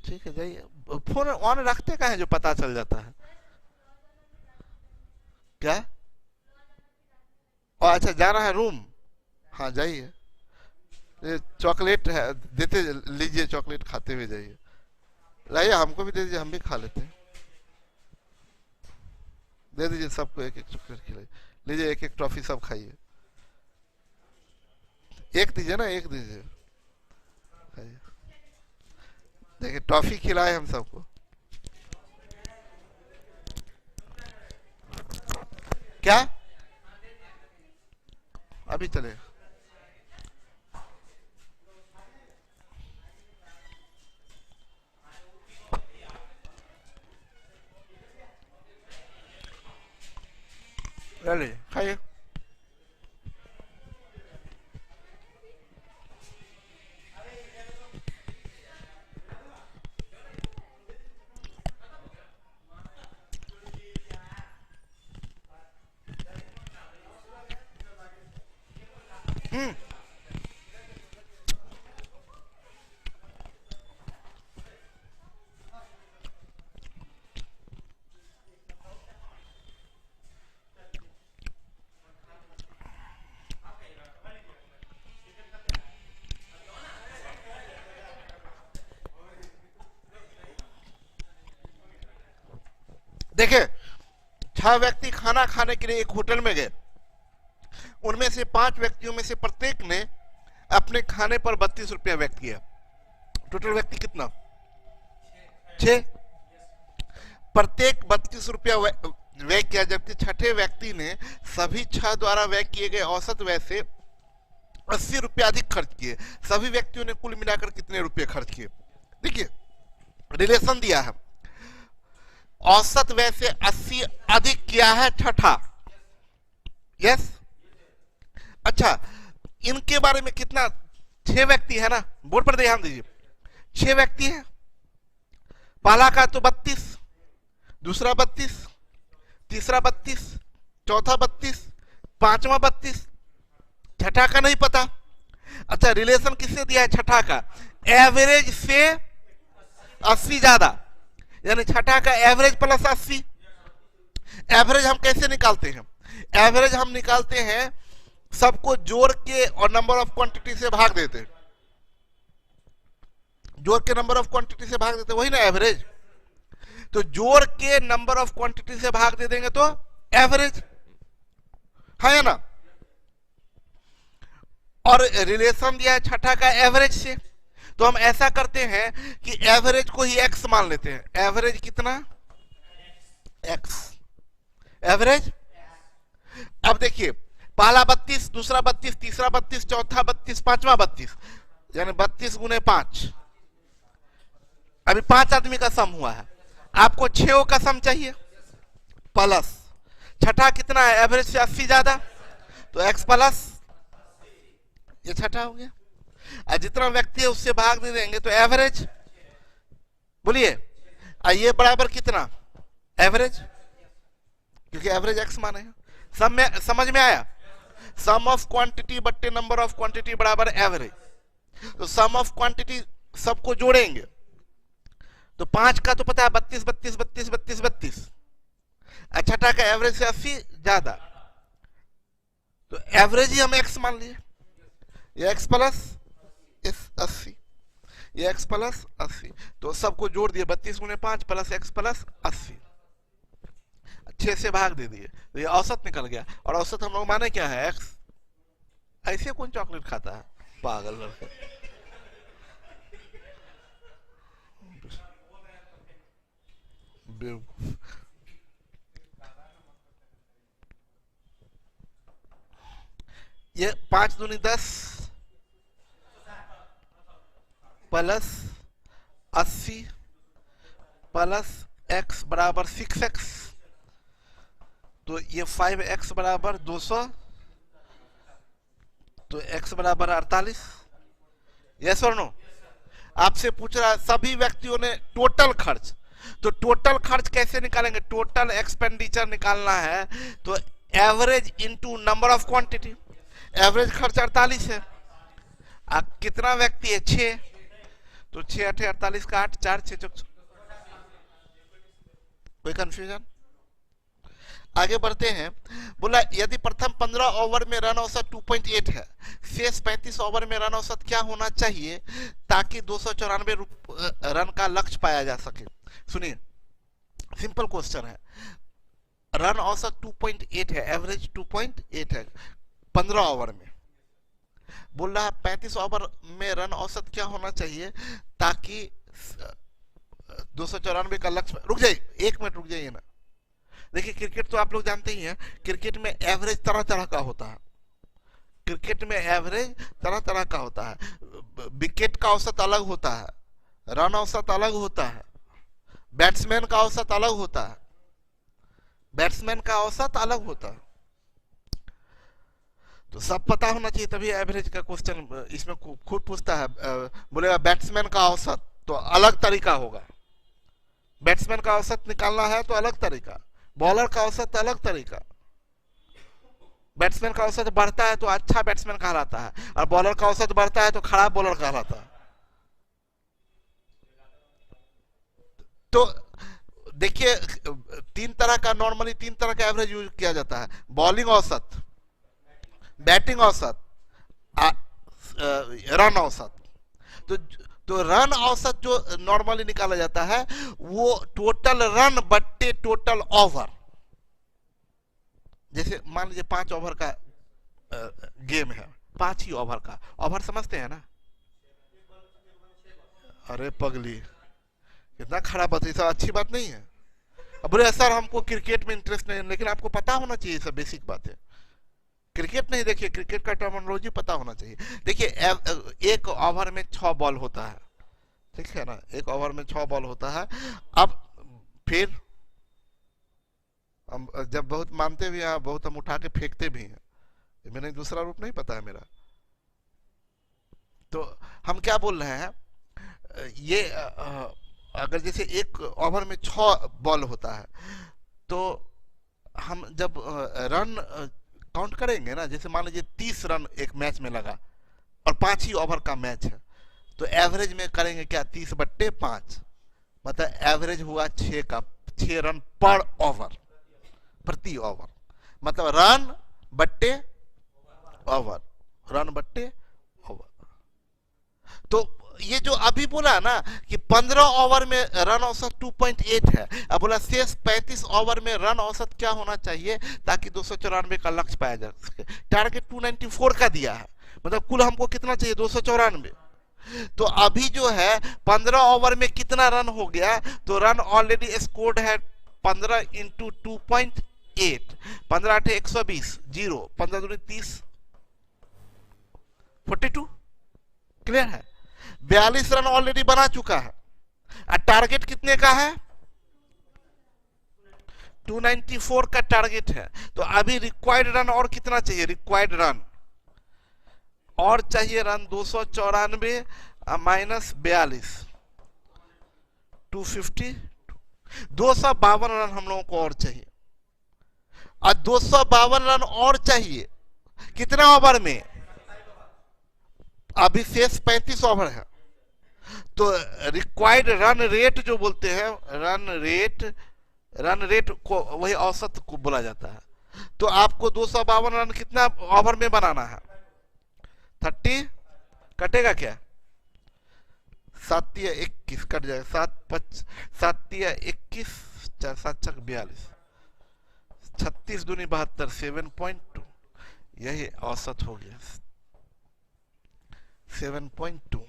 ठीक है, जाइए। फोन ऑन रखते का है जो पता चल जाता है क्या? अच्छा, जाना है रूम, हाँ जाइए। चॉकलेट है, देते लीजिए, चॉकलेट खाते हुए जाइए। लाइए, हमको भी दे दीजिए, हम भी खा लेते हैं। दे दीजिए सबको एक एक चॉकलेट खिलाइए, लीजिए एक एक टॉफी सब खाइए। एक दीजिए ना, एक दीजिए, खाइए। देखिए टॉफी खिलाए हम सबको। क्या अभी चले? चलिए खाइए। देखिए, 6 व्यक्ति खाना खाने के लिए एक होटल में गए। उनमें से 5 व्यक्तियों में से प्रत्येक ने अपने खाने पर 32 रुपया व्यय किया। टोटल व्यक्ति कितना? 6। प्रत्येक 32 रुपया व्यय किया, जबकि छठे व्यक्ति ने सभी 6 द्वारा व्यय किए गए औसत व्यय से 80 रुपया अधिक खर्च किए। सभी व्यक्तियों ने कुल मिलाकर कितने रुपए खर्च किए? देखिए, रिलेशन दिया है, औसत व्यय से 80 अधिक किया है छठा, यस। अच्छा, इनके बारे में कितना? 6 व्यक्ति है ना, बोर्ड पर ध्यान दीजिए। 6 व्यक्ति है, पहला का तो 32, दूसरा 32, तीसरा 32, चौथा 32, पांचवा 32, छठा का नहीं पता। अच्छा, रिलेशन किससे दिया है? छठा का, एवरेज से 80 ज्यादा, यानी छठा का एवरेज प्लस 80। एवरेज हम कैसे निकालते हैं? एवरेज हम निकालते हैं सबको जोड़ के और नंबर ऑफ क्वांटिटी से भाग देते हैं। जोड़ के नंबर ऑफ क्वांटिटी से भाग देते हैं, वही ना एवरेज। तो जोड़ के नंबर ऑफ क्वांटिटी से भाग दे देंगे तो एवरेज है ना। और रिलेशन दिया है छठा का एवरेज से, तो हम ऐसा करते हैं कि एवरेज को ही x मान लेते हैं। एवरेज कितना? x, average. अब देखिए, पहला 32, दूसरा 32, तीसरा 32, चौथा 32, पांचवा 32, यानी 32 गुने 5। अभी 5 आदमी का सम हुआ है, आपको 6 का सम चाहिए। प्लस छठा कितना है, एवरेज से 80 ज्यादा, तो x प्लस, ये छठा हो गया। और जितना व्यक्ति है उससे भाग दे देंगे तो एवरेज, बोलिए, ये बराबर कितना, एवरेज, क्योंकि एवरेज x माने हैं। सब में समझ में आया, सम ऑफ क्वांटिटी बट्टे नंबर ऑफ क्वांटिटी बराबर एवरेज। तो सम ऑफ क्वांटिटी सबको जोड़ेंगे तो 5 का तो पता है 32 32 32 32 32, छठा का एवरेज से 80 ज्यादा, तो एवरेज ही हम x मान लिए, ये x प्लस 80, ये x प्लस 80, तो सबको जोड़ दिए 32 गुने 5 प्लस x प्लस 80, 6 से भाग दे दिए, तो ये औसत निकल गया। और औसत हम लोग माने क्या है, x। ऐसे कौन चॉकलेट खाता है, पागल लड़के। ये 5 दूनी 10 प्लस 80 प्लस x बराबर 6x, तो ये 5x बराबर 200, तो x बराबर 48। यस और नो? आपसे पूछ रहा है सभी व्यक्तियों ने टोटल खर्च, तो टोटल खर्च कैसे निकालेंगे, टोटल एक्सपेंडिचर निकालना है तो average into number of quantity. Average खर्च 48 है, कितना व्यक्ति है, 6, तो 6 8 48 का 8 4 6 6। कोई कंफ्यूजन? आगे बढ़ते हैं। बोला यदि प्रथम 15 ओवर में रन औसत 2.8 है, शेष 35 ओवर में रन औसत क्या होना चाहिए ताकि 294 रन का लक्ष्य पाया जा सके। सुनिए, सिंपल क्वेश्चन है, रन औसत 2.8 है, एवरेज 2.8 है 15 ओवर में। बोल रहा 35 ओवर में रन औसत क्या होना चाहिए ताकि 294 का लक्ष्य। रुक जाइए, 1 मिनट रुक जाइए ना। देखिए क्रिकेट तो आप लोग जानते ही हैं, क्रिकेट में एवरेज तरह तरह का होता है, क्रिकेट में एवरेज तरह तरह का होता है। विकेट का औसत अलग होता है, रन औसत अलग होता है, बैट्समैन का औसत अलग होता है, बैट्समैन का औसत अलग होता है, तो सब पता होना चाहिए तभी एवरेज का क्वेश्चन इसमें खुद पूछता है। बोलेगा बैट्समैन का औसत तो अलग तरीका होगा, बैट्समैन का औसत निकालना है तो अलग तरीका, बॉलर का औसत अलग तरीका। बैट्समैन का औसत बढ़ता है तो अच्छा बैट्समैन कहलाता है, और बॉलर का औसत बढ़ता है तो खराब बॉलर कहलाता है। तो देखिए 3 तरह का, नॉर्मली 3 तरह का एवरेज यूज किया जाता है, बॉलिंग औसत, बैटिंग औसत, रन औसत। तो रन औसत जो नॉर्मली निकाला जाता है वो टोटल रन बट्टे टोटल ओवर। जैसे मान लीजिए 5 ओवर का गेम है, 5 ही ओवर का, ओवर समझते हैं ना? अरे पगली, कितना खराब बात है, सब अच्छी बात नहीं है। अब बोले सर हमको क्रिकेट में इंटरेस्ट नहीं है, लेकिन आपको पता होना चाहिए, सब बेसिक बात है। क्रिकेट नहीं, देखिए क्रिकेट का टर्मिनोलॉजी पता होना चाहिए। देखिए 1 ओवर में 6 बॉल होता है, ठीक है ना, 1 ओवर में 6 बॉल होता है। अब फिर हम जब बहुत मानते भी हैं, बहुत हम उठा के फेंकते भी हैं, मैंने दूसरा रूप नहीं पता है मेरा। तो हम क्या बोल रहे हैं, ये अगर जैसे 1 ओवर में 6 बॉल होता है, तो हम जब रन काउंट करेंगे ना, जैसे मान लीजिए 30 रन एक मैच में लगा और 5 ही ओवर का मैच है, तो एवरेज में करेंगे क्या, 30/5, मतलब एवरेज हुआ 6 रन पर ओवर, प्रति ओवर, मतलब रन बट्टे ओवर, रन बट्टे ओवर। तो ये जो अभी बोला ना कि 15 ओवर में रन औसत 2.8 है, अब बोला शेष 35 ओवर में रन औसत क्या होना चाहिए ताकि 294 का लक्ष्य पाया जा सके। टारगेट 294 का दिया है, मतलब कुल हमको कितना चाहिए, 294। तो अभी जो है 15 ओवर में कितना रन हो गया, तो रन ऑलरेडी स्कोर्ड है 15 × 2.8, 15 8 120, 0 15 दूनी 30, 42। क्लियर है? 42 रन ऑलरेडी बना चुका है, और टारगेट कितने का है, 294 का टारगेट है, तो अभी रिक्वायर्ड रन और कितना चाहिए? रिक्वायर्ड रन और चाहिए रन 294 माइनस 42, 250, 252 रन हम लोगों को और चाहिए। और 252 रन और चाहिए कितना ओवर में? अभी शेष 35 ओवर है। तो रिक्वायर्ड रन रेट जो बोलते हैं, रन रेट को वही औसत को बोला जाता है। तो आपको 252 रन कितना ओवर में बनाना है? 30 कटेगा क्या? 7 या 21 कट जाएगा, 7 या 21, 4 7 चक 42, 36 दूनी 72, 7.2, यही औसत हो गया 7.2।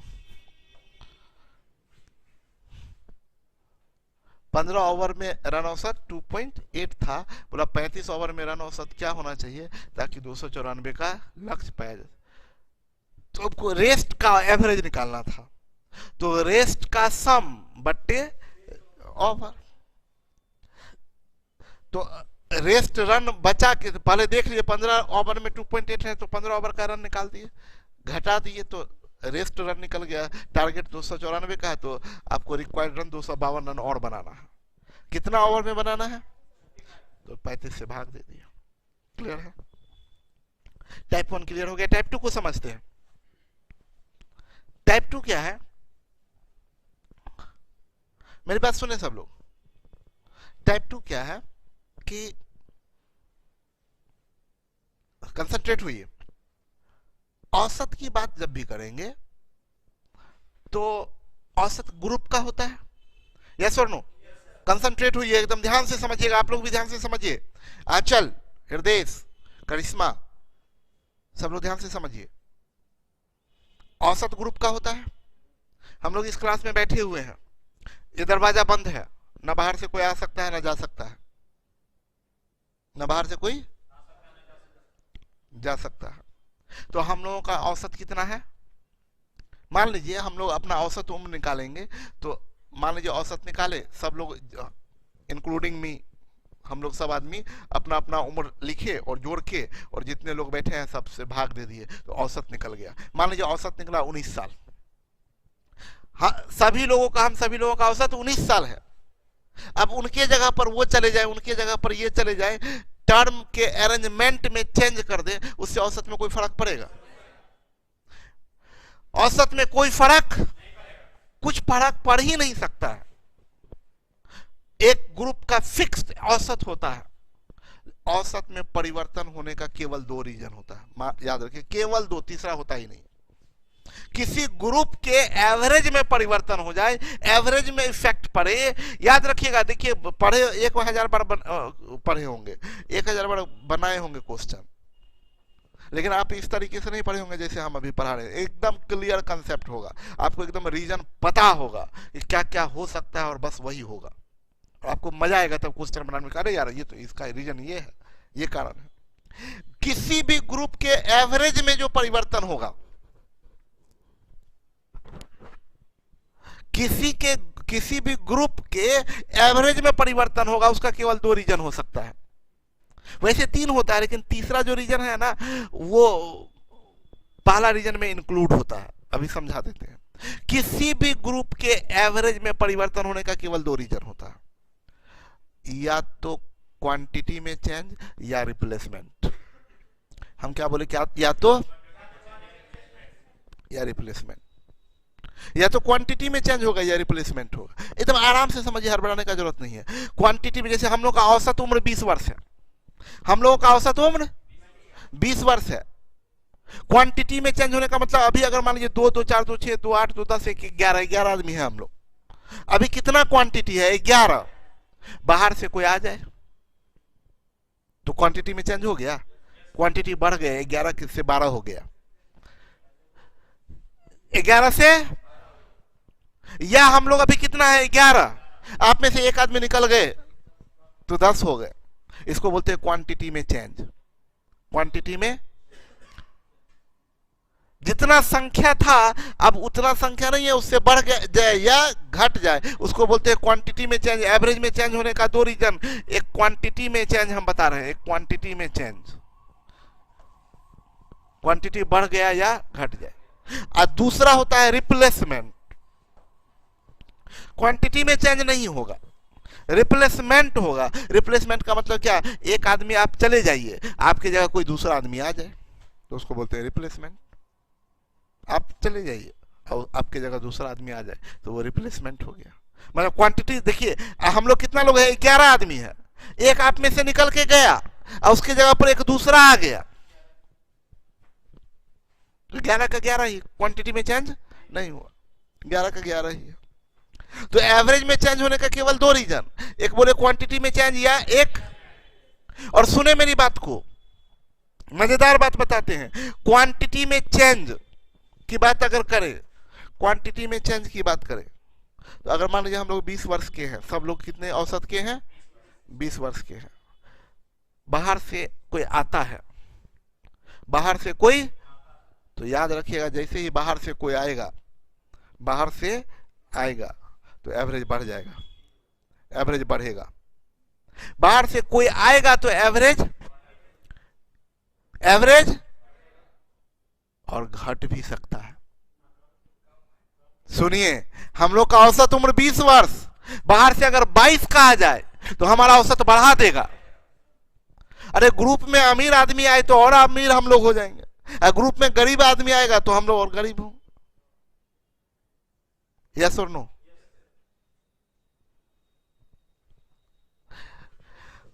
15 ओवर में रन औसत 2.8 था, बोला 35 ओवर में रन औसत क्या होना चाहिए ताकि 294 का लक्ष्य पाया जाए। तो आपको रेस्ट का एवरेज निकालना था, तो रेस्ट का सम बट्टे ओवर। तो रेस्ट रन बचा के पहले देख लीजिए, 15 ओवर में 2.8 है तो 15 ओवर का रन निकाल दिए, घटा दिए तो रेस्ट रन निकल गया। टारगेट 294 का है तो आपको रिक्वायर्ड रन 252 रन और बनाना है। कितना ओवर में बनाना है? तो 35 से भाग दे दिया। क्लियर है? टाइप 1 क्लियर हो गया। टाइप 2 को समझते हैं। टाइप 2 क्या है? मेरी बात सुने सब लोग। टाइप 2 क्या है कि कंसंट्रेट हुई, औसत की बात जब भी करेंगे तो औसत ग्रुप का होता है। यस और नो? कंसंट्रेट हुई, एकदम ध्यान से समझिएगा, आप लोग भी ध्यान से समझिए। आंचल, हृदय, करिश्मा, सब लोग ध्यान से समझिए। औसत ग्रुप का होता है। हम लोग इस क्लास में बैठे हुए हैं, ये दरवाजा बंद है, ना बाहर से कोई आ सकता है ना जा सकता है, ना बाहर से कोई जा सकता है। तो हम लोगों का औसत कितना है? मान लीजिए हम लोग अपना औसत उम्र निकालेंगे, तो मान लीजिए औसत निकाले सब लोग इंक्लूडिंग मी, हम लोग सब आदमी अपना अपना उम्र लिखे और जोड़ के और जितने लोग बैठे हैं सबसे भाग दे दिए तो औसत निकल गया। मान लीजिए औसत निकला 19 साल। हाँ, हम सभी लोगों का औसत 19 साल है। अब उनके जगह पर वो चले जाए, उनके जगह पर ये चले जाए, टर्म के अरेंजमेंट में चेंज कर दे, उससे औसत में कोई फर्क पड़ेगा? औसत में कोई फर्क, कुछ फर्क पड़ ही नहीं सकता है। एक ग्रुप का फिक्स्ड औसत होता है। औसत में परिवर्तन होने का केवल 2 रीजन होता है, याद रखिए, केवल 2, तीसरा होता ही नहीं। किसी ग्रुप के एवरेज में परिवर्तन हो जाए, एवरेज में इफेक्ट पड़े, याद रखिएगा। देखिए, पढ़े 1000 बार पढ़े होंगे, 1000 बार बनाए होंगे क्वेश्चन, लेकिन आप इस तरीके से नहीं पढ़े होंगे जैसे हम अभी पढ़ा रहे हैं। एकदम क्लियर कंसेप्ट होगा, आपको एकदम रीजन पता होगा कि क्या क्या हो सकता है और बस वही होगा, और आपको मजा आएगा तब क्वेश्चन बनाने में। अरे यार, ये तो इसका रीजन ये है, ये कारण है। किसी भी ग्रुप के एवरेज में जो परिवर्तन होगा, किसी भी ग्रुप के एवरेज में परिवर्तन होगा, उसका केवल 2 रीजन हो सकता है। वैसे 3 होता है, लेकिन तीसरा जो रीजन है ना, वो पहला रीजन में इंक्लूड होता है। अभी समझा देते हैं। किसी भी ग्रुप के एवरेज में परिवर्तन होने का केवल 2 रीजन होता है, या तो क्वांटिटी में चेंज या रिप्लेसमेंट। हम क्या बोले, क्या? या तो या रिप्लेसमेंट, या तो क्वांटिटी में चेंज होगा या रिप्लेसमेंट होगा। एकदम आराम से समझिए, हड़बड़ाने का जरूरत नहीं है। क्वांटिटी में, जैसे हम लोग का औसत उम्र 20 वर्ष है, हम लोगों का औसत उम्र 20 वर्ष है। क्वांटिटी में चेंज होने का मतलब, अभी अगर मान लीजिए 2 2 4 2 6 2 8 2 10 1 11 आदमी है हम लोग, अभी कितना क्वांटिटी है? 11। बाहर से कोई आ जाए तो क्वांटिटी में चेंज हो गया, क्वांटिटी बढ़ गया, 11 से 12 हो गया, 11 से, या हम लोग अभी कितना है? 11, आप में से एक आदमी निकल गए तो 10 हो गए। इसको बोलते हैं क्वांटिटी में चेंज। क्वांटिटी में, जितना संख्या था अब उतना संख्या नहीं है, उससे बढ़ जाए या घट जाए, उसको बोलते हैं क्वांटिटी में चेंज। एवरेज में चेंज होने का दो रीजन, एक क्वांटिटी में चेंज हम बता रहे हैं, एक क्वांटिटी में चेंज, क्वांटिटी बढ़ गया या घट जाए, और दूसरा होता है रिप्लेसमेंट। क्वांटिटी में चेंज नहीं होगा, रिप्लेसमेंट होगा। रिप्लेसमेंट का मतलब क्या, एक आदमी आप चले जाइए, आपकी जगह कोई दूसरा आदमी आ जाए तो उसको बोलते हैं रिप्लेसमेंट। आप चले जाइए और आपकी जगह दूसरा आदमी आ जाए तो वो रिप्लेसमेंट हो गया। मतलब क्वांटिटी देखिए, हम लोग कितना लोग हैं, 11 आदमी है, एक आप में से निकल के गया और उसकी जगह पर एक दूसरा आ गया, तो 11 का 11 ही, क्वांटिटी में चेंज नहीं हुआ, 11 का 11 ही है। तो एवरेज में चेंज होने का केवल दो रीजन, एक बोले क्वांटिटी में चेंज या एक, और सुने मेरी बात को, मजेदार बात बताते हैं, क्वांटिटी में चेंज की बात अगर करें, क्वांटिटी में चेंज की बात करें, तो अगर मान लीजिए हम लोग 20 वर्ष के हैं, सब लोग कितने औसत के हैं, 20 वर्ष के हैं, बाहर से कोई आता है, बाहर से कोई, तो याद रखिएगा जैसे ही बाहर से कोई आएगा, बाहर से आएगा तो एवरेज बढ़ जाएगा, एवरेज बढ़ेगा। बाहर से कोई आएगा तो एवरेज, एवरेज और घट भी सकता है। सुनिए, हम लोग का औसत उम्र 20 वर्ष, बाहर से अगर 22 का आ जाए तो हमारा औसत बढ़ा देगा। अरे ग्रुप में अमीर आदमी आए तो और अमीर हम लोग हो जाएंगे, ग्रुप में गरीब आदमी आएगा तो हम लोग और गरीब होंगे। यस और नो?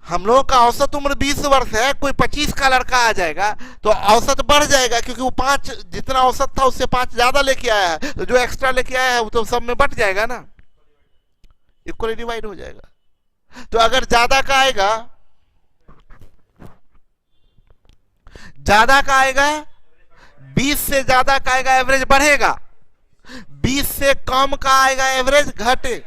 हम लोगों का औसत उम्र 20 वर्ष है, कोई 25 का लड़का आ जाएगा तो औसत बढ़ जाएगा, क्योंकि वो 5 जितना औसत था उससे 5 ज्यादा लेके आया है, तो जो एक्स्ट्रा लेके आया है वो तो सब में बट जाएगा ना, इक्वली डिवाइड हो जाएगा। तो अगर ज्यादा का आएगा, ज्यादा का आएगा, 20 से ज्यादा का आएगा एवरेज बढ़ेगा, 20 से कम का आएगा एवरेज घटे।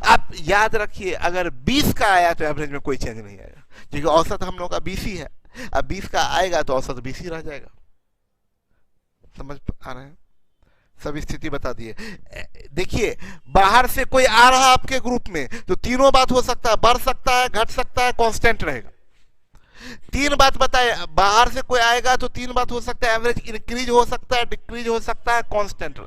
आप याद रखिए, अगर 20 का आया तो एवरेज में कोई चेंज नहीं आएगा, क्योंकि औसत हम लोग का 20 ही है। अब 20 का आएगा तो औसत 20 ही रह जाएगा। समझ आ रहे हैं? सब स्थिति बता दिए। देखिए, बाहर से कोई आ रहा है आपके ग्रुप में तो तीनों बात हो सकता है, बढ़ सकता है, घट सकता है, कांस्टेंट रहेगा। तीन बात बताए, बाहर से कोई आएगा तो तीन बात हो सकता है, एवरेज इंक्रीज हो सकता है, डिक्रीज हो सकता है, कांस्टेंट।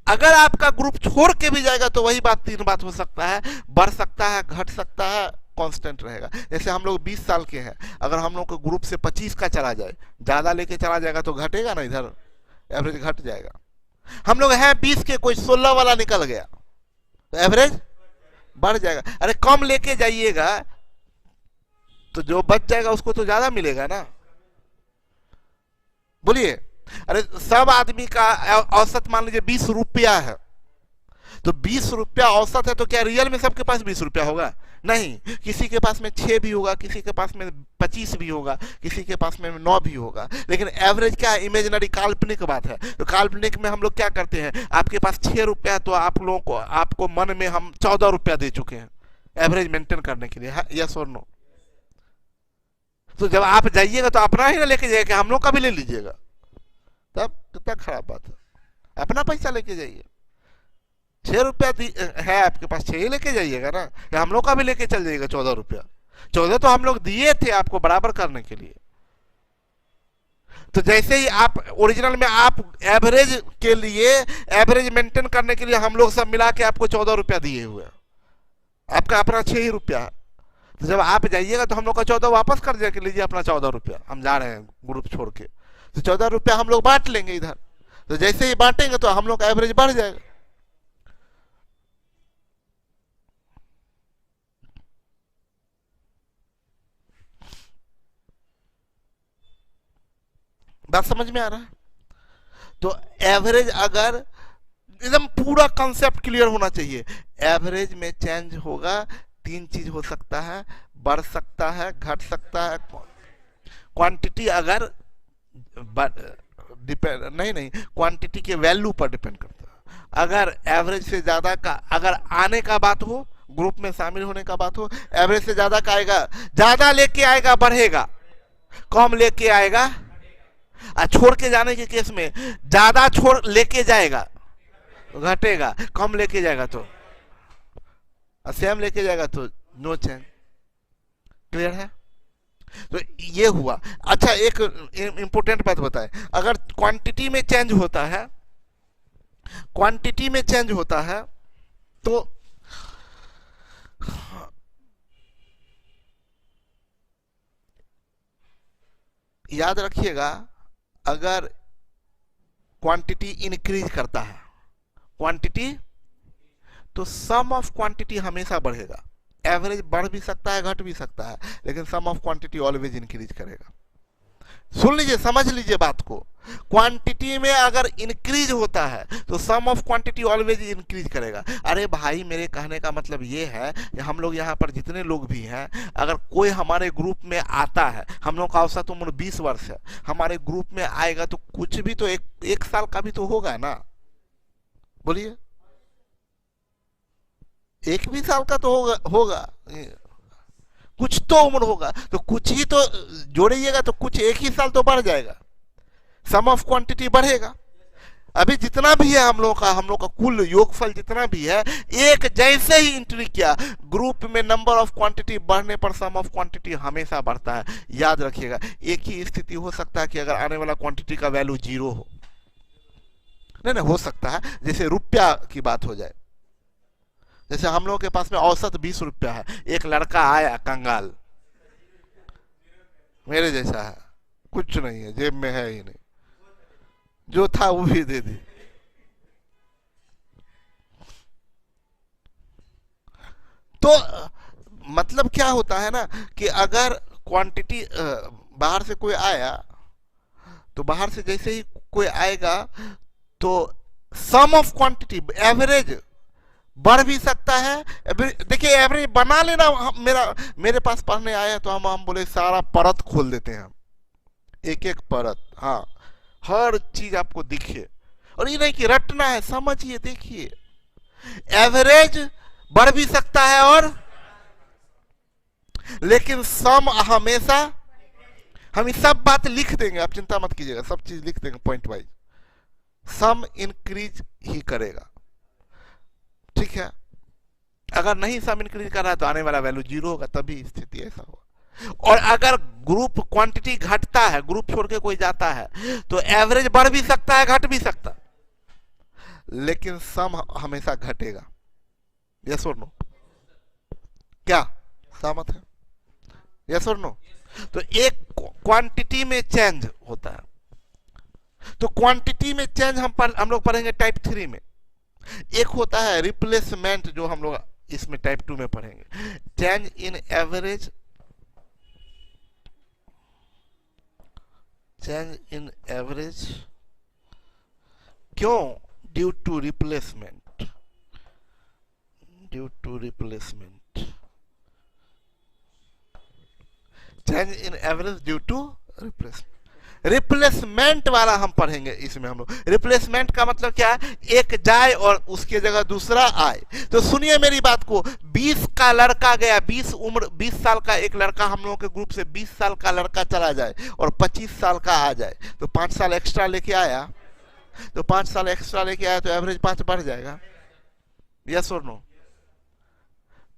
अगर आपका ग्रुप छोड़ के भी जाएगा तो वही बात, तीन बात हो सकता है, बढ़ सकता है, घट सकता है, कांस्टेंट रहेगा। जैसे हम लोग 20 साल के हैं, अगर हम लोग को ग्रुप से 25 का चला जाए, ज्यादा लेके चला जाएगा तो घटेगा ना, इधर एवरेज घट जाएगा। हम लोग हैं 20 के, कोई 16 वाला निकल गया तो एवरेज बढ़ जाएगा। अरे कम लेके जाइएगा तो जो बच जाएगा उसको तो ज्यादा मिलेगा ना। बोलिए, अरे सब आदमी का औसत मान लीजिए 20 रुपया है, तो 20 रुपया औसत है, तो क्या रियल में सबके पास 20 रुपया होगा? नहीं, किसी के पास में 6 भी होगा, किसी के पास में 25 भी होगा, किसी के पास में 9 भी होगा। लेकिन एवरेज क्या है? इमेजिनरी, काल्पनिक बात है। तो काल्पनिक में हम लोग क्या करते हैं, आपके पास 6 रुपया है तो आप लोगों को, आपको मन में हम 14 रुपया दे चुके हैं एवरेज मेंटेन करने के लिए। यस और नो? तो जब आप जाइएगा तो अपना ही ना लेके जाइएगा, हम लोग का भी ले लीजिएगा, तब कितना खराब बात है। अपना पैसा लेके जाइए, 6 रुपया है आपके पास, 6 ही लेके जाइएगा ना, या हम लोग का भी लेके चल जाइएगा 14 रुपया। 14 तो हम लोग दिए थे आपको बराबर करने के लिए। तो जैसे ही आप ओरिजिनल में, आप एवरेज के लिए, एवरेज मेंटेन करने के लिए हम लोग सब मिला के आपको 14 रुपया दिए हुए, आपका अपना 6 ही रुपया है। तो जब आप जाइएगा तो हम लोग का 14 वापस कर दिया कि लीजिए अपना 14 रुपया, हम जा रहे हैं ग्रुप छोड़ के, तो 14 रुपया हम लोग बांट लेंगे इधर। तो जैसे ही बांटेंगे तो हम लोग का एवरेज बढ़ जाएगा। बात समझ में आ रहा है? तो एवरेज, अगर एकदम पूरा कंसेप्ट क्लियर होना चाहिए, एवरेज में चेंज होगा, तीन चीज हो सकता है, बढ़ सकता है, घट सकता है। क्वांटिटी अगर डिपेंड नहीं, क्वांटिटी के वैल्यू पर डिपेंड करता है। अगर एवरेज से ज्यादा का, अगर आने का बात हो, ग्रुप में शामिल होने का बात हो, एवरेज से ज्यादा का आएगा, ज्यादा लेके आएगा बढ़ेगा, कम लेके आएगा। छोड़ के जाने के केस में ज्यादा छोड़ लेके जाएगा तो घटेगा, कम लेके जाएगा तो, सेम लेके जाएगा तो नो चेंज। क्लियर है? तो ये हुआ। अच्छा, एक इंपॉर्टेंट बात बताएं, अगर क्वांटिटी में चेंज होता है, क्वांटिटी में चेंज होता है तो याद रखिएगा, अगर क्वांटिटी इंक्रीज करता है, क्वांटिटी, तो सम ऑफ क्वांटिटी हमेशा बढ़ेगा। एवरेज बढ़ भी सकता है, घट भी सकता है, लेकिन सम ऑफ क्वांटिटी ऑलवेज इंक्रीज करेगा। सुन लीजिए, समझ लीजिए बात को। क्वांटिटी में अगर इंक्रीज होता है तो sum of quantity always increase करेगा। अरे भाई, मेरे कहने का मतलब ये है कि हम लोग यहाँ पर जितने लोग भी हैं, अगर कोई हमारे ग्रुप में आता है, हम लोग का औसत उम्र 20 वर्ष है, हमारे ग्रुप में आएगा तो कुछ भी तो एक साल का भी तो होगा ना। बोलिए, एक भी साल का तो होगा कुछ तो उम्र होगा, तो कुछ ही तो जोड़िएगा तो कुछ एक ही साल तो बढ़ जाएगा, सम ऑफ क्वांटिटी बढ़ेगा। अभी जितना भी है हम लोग का कुल योगफल जितना भी है, एक जैसे ही एंट्री किया ग्रुप में, नंबर ऑफ क्वांटिटी बढ़ने पर सम ऑफ क्वांटिटी हमेशा बढ़ता है। याद रखिएगा, एक ही स्थिति हो सकता है कि अगर आने वाला क्वांटिटी का वैल्यू 0 हो, नहीं हो सकता है, जैसे रुपया की बात हो जाए। जैसे हम लोगों के पास में औसत 20 रुपया है, एक लड़का आया कंगाल, मेरे जैसा है, कुछ नहीं है, जेब में है ही नहीं, जो था वो भी दे दी। तो मतलब क्या होता है ना कि अगर क्वांटिटी, बाहर से कोई आया, तो बाहर से जैसे ही कोई आएगा तो सम ऑफ क्वांटिटी, एवरेज बढ़ भी सकता है। देखिए, एवरेज बना लेना, मेरे पास पढ़ने आया तो हम बोले सारा परत खोल देते हैं हम, एक एक परत, हाँ, हर चीज आपको दिखे, और ये नहीं कि रटना है, समझिए, देखिए, एवरेज बढ़ भी सकता है और, लेकिन सम हमेशा, हम सब बात लिख देंगे, आप चिंता मत कीजिएगा, सब चीज लिख देंगे पॉइंट वाइज। सम इंक्रीज ही करेगा, ठीक है। अगर नहीं सम इंक्रीज कर रहा है तो आने वाला वैल्यू 0 होगा, तभी स्थिति ऐसा होगा। और अगर ग्रुप क्वांटिटी घटता है, ग्रुप छोड़ के कोई जाता है, तो एवरेज बढ़ भी सकता है, घट भी सकता, लेकिन सम हमेशा घटेगा। यस और नो? क्या सहमत है? यस और नो? तो एक क्वांटिटी में चेंज होता है, तो क्वांटिटी में चेंज हम लोग पढ़ेंगे टाइप 3 में। एक होता है रिप्लेसमेंट, जो हम लोग इसमें टाइप 2 में पढ़ेंगे, change in average, change in average क्यों? Due to replacement, due to replacement, change in average due to replacement. Replacement वाला हम पढ़ेंगे इसमें हम लोग। रिप्लेसमेंट का मतलब क्या है? एक जाए और उसके जगह दूसरा आए। तो सुनिए मेरी बात को, 20 का लड़का गया, 20 साल का एक लड़का हम लोगों के ग्रुप से 20 साल का लड़का चला जाए और 25 साल का आ जाए, तो 5 साल एक्स्ट्रा लेके आया, तो 5 साल एक्स्ट्रा लेके आया तो एवरेज 5 बढ़ जाएगा। यस और नो?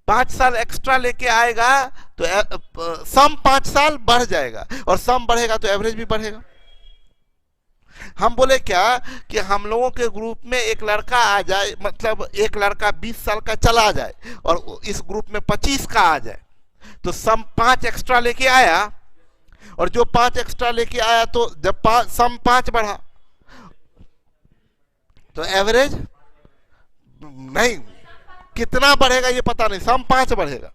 5 साल एक्स्ट्रा लेके आएगा तो सम 5 साल बढ़ जाएगा, और सम बढ़ेगा तो एवरेज भी बढ़ेगा। हम बोले क्या कि हम लोगों के ग्रुप में एक लड़का आ जाए, मतलब एक लड़का 20 साल का चला जाए और इस ग्रुप में 25 का आ जाए, तो सम 5 एक्स्ट्रा लेके आया, और जो 5 एक्स्ट्रा लेके आया तो जब सम 5 बढ़ा तो एवरेज नहीं, कितना बढ़ेगा ये पता नहीं, सम 5 बढ़ेगा,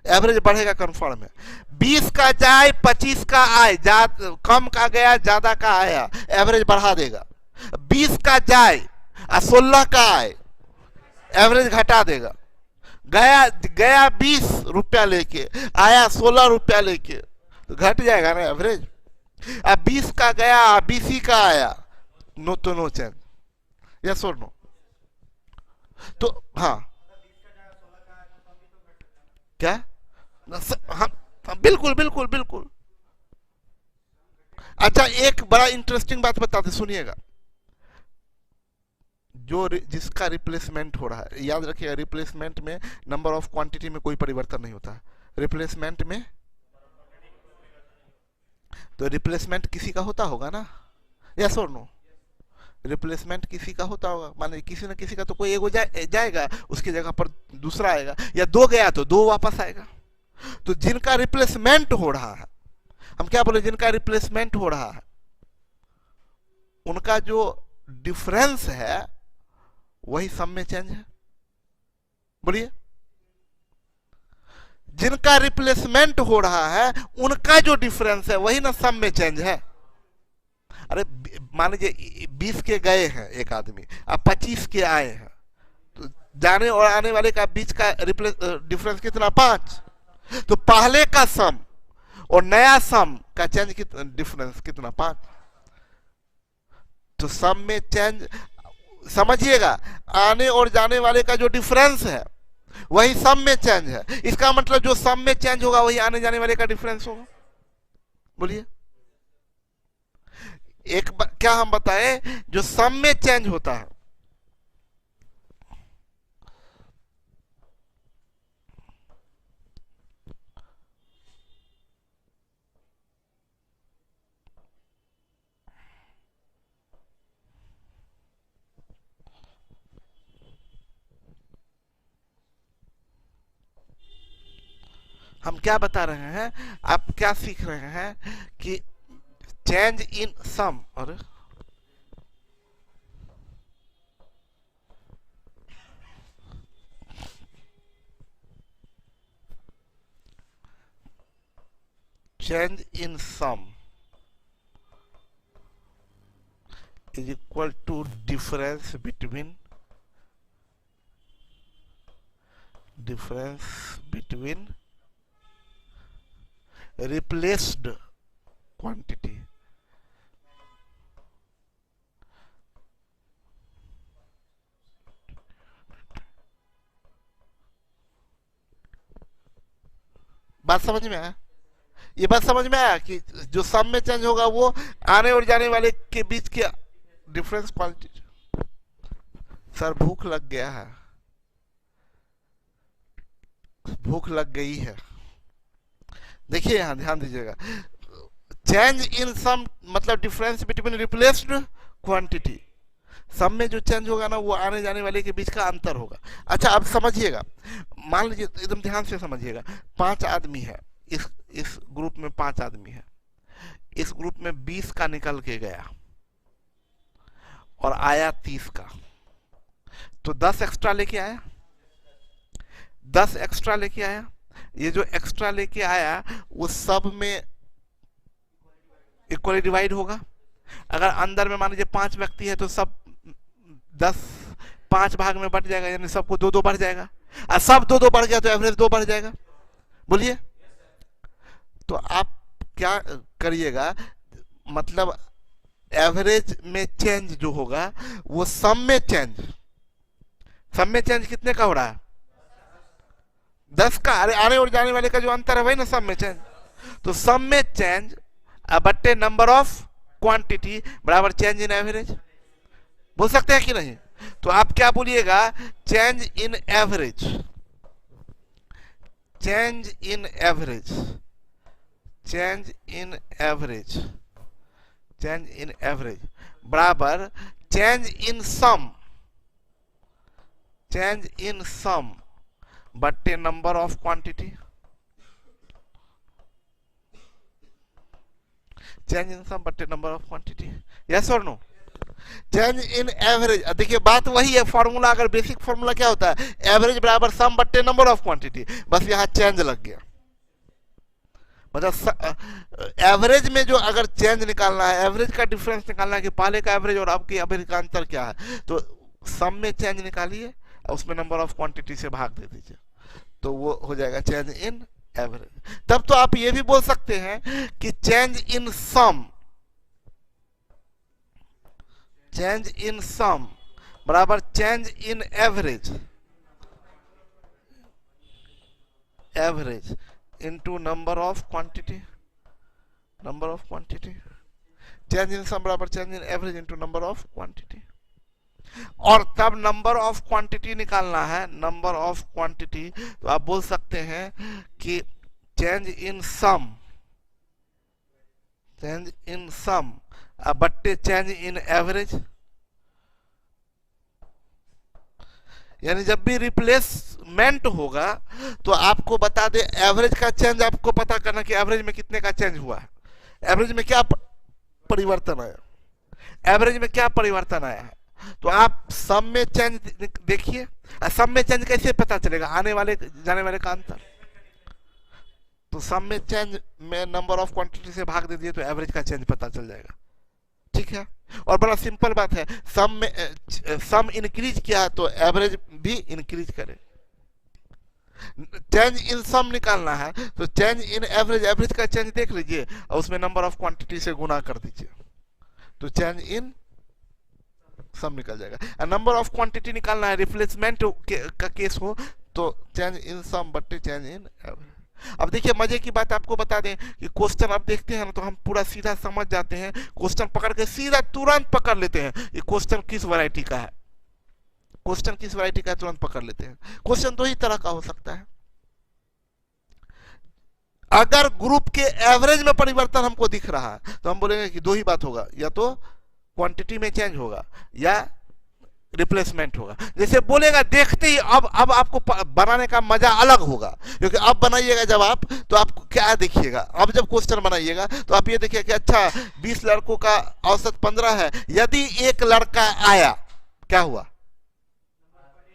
एवरेज बढ़ेगा कंफर्म है। 20 का जाए 25 का आए, कम का गया ज्यादा का आया, एवरेज बढ़ा देगा। 20 का जाए 16 का आए, एवरेज घटा देगा। गया 20 रुपया लेके आया 16 रुपया लेके, तो घट जाएगा ना एवरेज। अब 20 का गया 20 का आया, नो तो नो चेंज। यस और नो? तो हाँ, क्या बिल्कुल बिल्कुल बिल्कुल। अच्छा, एक बड़ा इंटरेस्टिंग बात बताते सुनिएगा। जिसका रिप्लेसमेंट हो रहा है, याद रखिएगा, रिप्लेसमेंट में नंबर ऑफ क्वांटिटी में कोई परिवर्तन नहीं होता। रिप्लेसमेंट में तो रिप्लेसमेंट किसी का होता होगा ना, यस और नो? रिप्लेसमेंट किसी का होता होगा, माने किसी न किसी का तो कोई एक जाएगा, उसकी जगह पर दूसरा आएगा, या दो गया तो दो वापस आएगा। तो जिनका रिप्लेसमेंट हो रहा है, हम क्या बोले, जिनका रिप्लेसमेंट हो रहा है, उनका जो डिफरेंस है वही सम में चेंज है। बोलिए, जिनका रिप्लेसमेंट हो रहा है उनका जो डिफरेंस है वही ना सम में चेंज है। अरे मान लीजिए 20 के गए हैं एक आदमी, अब 25 के आए हैं, तो जाने और आने वाले का बीच का डिफरेंस कितना, 5। तो पहले का सम और नया सम का चेंज डिफरेंस कितना, 5। तो सम में चेंज, समझिएगा, आने और जाने वाले का जो डिफरेंस है वही सम में चेंज है। इसका मतलब जो सम में चेंज होगा वही आने जाने वाले का डिफरेंस होगा। बोलिए, क्या हम बताए, जो सम में चेंज होता है, हम क्या बता रहे हैं, आप क्या सीख रहे हैं कि चेंज इन सम, और change in sum is equal to difference between replaced quantity। बात समझ में आया? ये बात समझ में आया कि जो सम में चेंज होगा वो आने और जाने वाले के बीच के डिफरेंस क्वांटिटी। सर भूख लग गया है, भूख लग गई है। देखिए यहां ध्यान दीजिएगा, चेंज इन सम मतलब डिफरेंस बिटवीन रिप्लेस्ड क्वांटिटी। सम में जो चेंज होगा ना वो आने जाने वाले के बीच का अंतर होगा। अच्छा अब समझिएगा, मान लीजिए, एकदम ध्यान से समझिएगा, 5 आदमी है, इस ग्रुप में 5 आदमी है, इस ग्रुप में 20 का निकल के गया और आया 30 का, तो 10 एक्स्ट्रा लेके आया, 10 एक्स्ट्रा लेके आया। ये जो एक्स्ट्रा लेके आया वो सब में इक्वली डिवाइड होगा। अगर अंदर में मान लीजिए 5 व्यक्ति है तो सब 10 5 भाग में बट जाएगा, यानी सबको 2-2 बढ़ जाएगा, और सब 2-2 बढ़ गया तो एवरेज 2 बढ़ जाएगा। बोलिए, तो आप क्या करिएगा, मतलब एवरेज में चेंज जो होगा वो सम में चेंज, सम में चेंज कितने का हो रहा है, 10 का। अरे आने और जाने वाले का जो अंतर है वही ना सम में चेंज। तो सम में चेंज बट्टे नंबर ऑफ क्वांटिटी बराबर चेंज इन एवरेज। बोल सकते हैं कि नहीं? तो आप क्या बोलिएगा, change in average, change in average, change in average, change in average बराबर change in sum, change in sum बट्टे number of quantity. Change in sum बट्टे नंबर ऑफ क्वांटिटी, यस और नो? चेंज इन एवरेज, देखिए बात वही है, formula, अगर basic formula क्या होता है, एवरेज बराबर सम बट्टे नंबर ऑफ क्वांटिटी, बस यहां चेंज लग गया। मतलब एवरेज में जो अगर चेंज निकालना है, एवरेज का डिफरेंस निकालना है कि पहले का एवरेज और अब की एवरेज का अंतर क्या है, तो सम में चेंज निकालिए, उसमें नंबर ऑफ क्वांटिटी से भाग दे दीजिए, तो वो हो जाएगा चेंज इन एवरेज। तब तो आप ये भी बोल सकते हैं कि change in sum, change in sum बराबर change in average, average into number of quantity, change in sum बराबर change in average into number of quantity. और तब नंबर ऑफ क्वांटिटी निकालना है, नंबर ऑफ क्वांटिटी, तो आप बोल सकते हैं कि चेंज इन सम बट्टे चेंज इन एवरेज। यानी जब भी रिप्लेसमेंट होगा तो आपको बता दे एवरेज का चेंज, आपको पता करना कि एवरेज में कितने का चेंज हुआ है, एवरेज में क्या परिवर्तन आया, एवरेज में क्या परिवर्तन आया है। तो आप सम में चेंज देखिए, सम में चेंज कैसे पता चलेगा, आने वाले जाने वाले का अंतर। तो सम में चेंज में नंबर ऑफ क्वांटिटी से भाग दे दिए तो एवरेज का चेंज पता चल जाएगा, ठीक है। और बड़ा सिंपल बात है, सम इंक्रीज किया तो एवरेज भी इंक्रीज करे। चेंज इन सम निकालना है तो चेंज इन एवरेज, एवरेज का चेंज देख लीजिए और उसमें नंबर ऑफ क्वांटिटी से गुना कर दीजिए तो चेंज इन सम निकल जाएगा। नंबर ऑफ क्वांटिटी निकालना है, रिप्लेसमेंट का केस हो तो चेंज इन सम बट्टे चेंज इन एवरेज। अब देखिए मजे की बात आपको बता दें कि क्वेश्चन अब देखते हैं ना तो हम पूरा सीधा समझ जाते हैं, क्वेश्चन पकड़ के सीधा तुरंत पकड़ लेते हैं ये क्वेश्चन किस वैरायटी का है, क्वेश्चन किस वैरायटी का है तुरंत पकड़ लेते हैं। क्वेश्चन दो ही तरह का हो सकता है, अगर ग्रुप के एवरेज में परिवर्तन हमको दिख रहा है तो हम बोलेंगे कि दो ही बात होगा, या तो क्वांटिटी में चेंज होगा या रिप्लेसमेंट होगा। जैसे बोलेगा देखते ही अब आपको बनाने का मजा अलग होगा, क्योंकि अब बनाइएगा जब आप तो आपको क्या देखिएगा, अब जब क्वेश्चन बनाइएगा तो आप ये देखिए कि अच्छा 20 लड़कों का औसत 15 है, यदि एक लड़का आया क्या हुआ,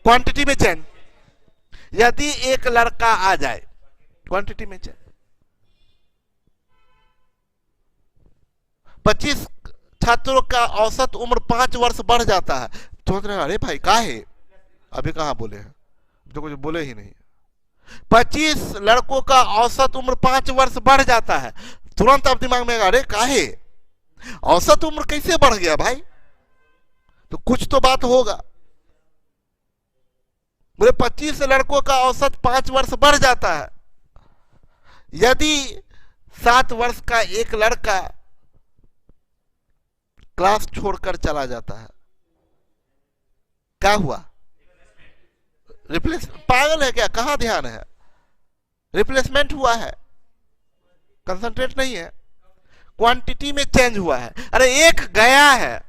क्वांटिटी में चेंज। यदि एक लड़का आ जाए क्वांटिटी में चेंज। 25 छात्रों का औसत उम्र 5 वर्ष बढ़ जाता है, तो अरे भाई का है, अभी कहां बोले हैं, तो कुछ बोले ही नहीं। 25 लड़कों का औसत उम्र 5 वर्ष बढ़ जाता है, तुरंत आप दिमाग में अरे का है, औसत उम्र कैसे बढ़ गया भाई, तो कुछ तो बात होगा। बोले 25 लड़कों का औसत 5 वर्ष बढ़ जाता है, यदि 7 वर्ष का एक लड़का क्लास छोड़कर चला जाता है क्या हुआ, रिप्लेस, पागल है क्या, कहां ध्यान है, रिप्लेसमेंट हुआ है, कंसंट्रेट नहीं है, क्वांटिटी में चेंज हुआ है। अरे एक गया है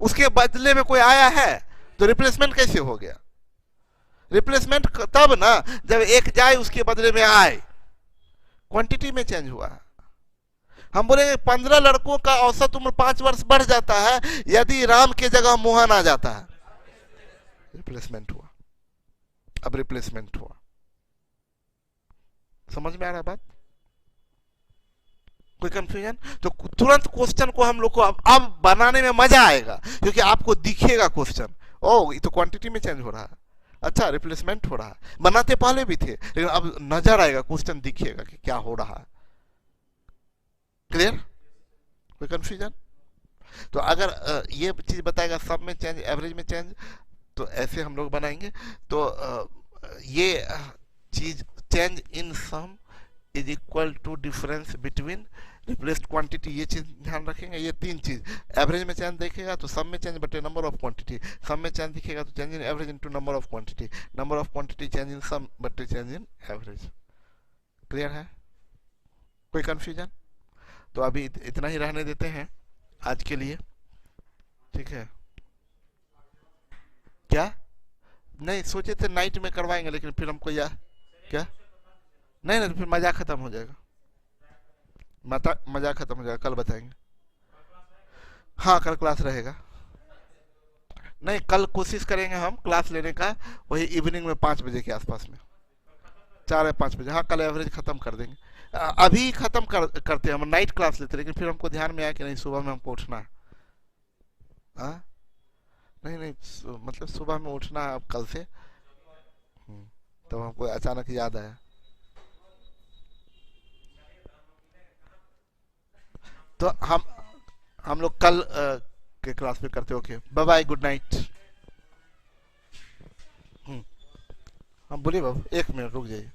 उसके बदले में कोई आया है तो रिप्लेसमेंट कैसे हो गया, रिप्लेसमेंट तब ना जब एक जाए उसके बदले में आए, क्वांटिटी में चेंज हुआ है। हम बोलेंगे 15 लड़कों का औसत उम्र 5 वर्ष बढ़ जाता है यदि राम के जगह मोहन आ जाता है, रिप्लेसमेंट हुआ, अब रिप्लेसमेंट हुआ। समझ में आ रहा है बात, कोई कंफ्यूजन? तो तुरंत क्वेश्चन को हम लोग को अब बनाने में मजा आएगा, क्योंकि आपको दिखेगा क्वेश्चन, ओ ये तो क्वांटिटी में चेंज हो रहा है, अच्छा रिप्लेसमेंट हो रहा है। बनाते पहले भी थे लेकिन अब नजर आएगा, क्वेश्चन दिखेगा कि क्या हो रहा है। क्लियर? कोई कंफ्यूजन? तो अगर ये चीज बताएगा सब में चेंज एवरेज में चेंज, तो ऐसे हम लोग बनाएंगे। तो ये चीज change in sum is equal to difference between replaced quantity, ये चीज ध्यान रखेंगे। ये तीन चीज, एवरेज में चेंज देखेगा तो सम में चेंज बटे नंबर ऑफ क्वांटिटी, सम में चेंज दिखेगा तो change in average into number of quantity, number of quantity change in sum बटे चेंज इन एवरेज। क्लियर है? कोई कंफ्यूजन? तो अभी इतना ही रहने देते हैं आज के लिए, ठीक है? क्या नहीं सोचे थे नाइट में करवाएंगे, लेकिन फिर हमको यार क्या नहीं नहीं, तो फिर मजा खत्म हो जाएगा, मजा खत्म हो जाएगा, कल बताएंगे। हाँ कल क्लास रहेगा, नहीं कल कोशिश करेंगे हम क्लास लेने का वही इवनिंग में 5 बजे के आसपास में, 4 या 5 बजे। हाँ कल एवरेज खत्म कर देंगे, अभी खत्म करते हैं हम, नाइट क्लास लेते, लेकिन फिर हमको ध्यान में आया कि नहीं सुबह में हमको उठना है। हाँ नहीं नहीं मतलब सुबह में उठना है अब कल से, तो हमको अचानक याद आया। तो हम लोग कल के क्लास में करते। Okay bye bye, good night. हम बोलिए बाबू 1 मिनट रुक जाइए।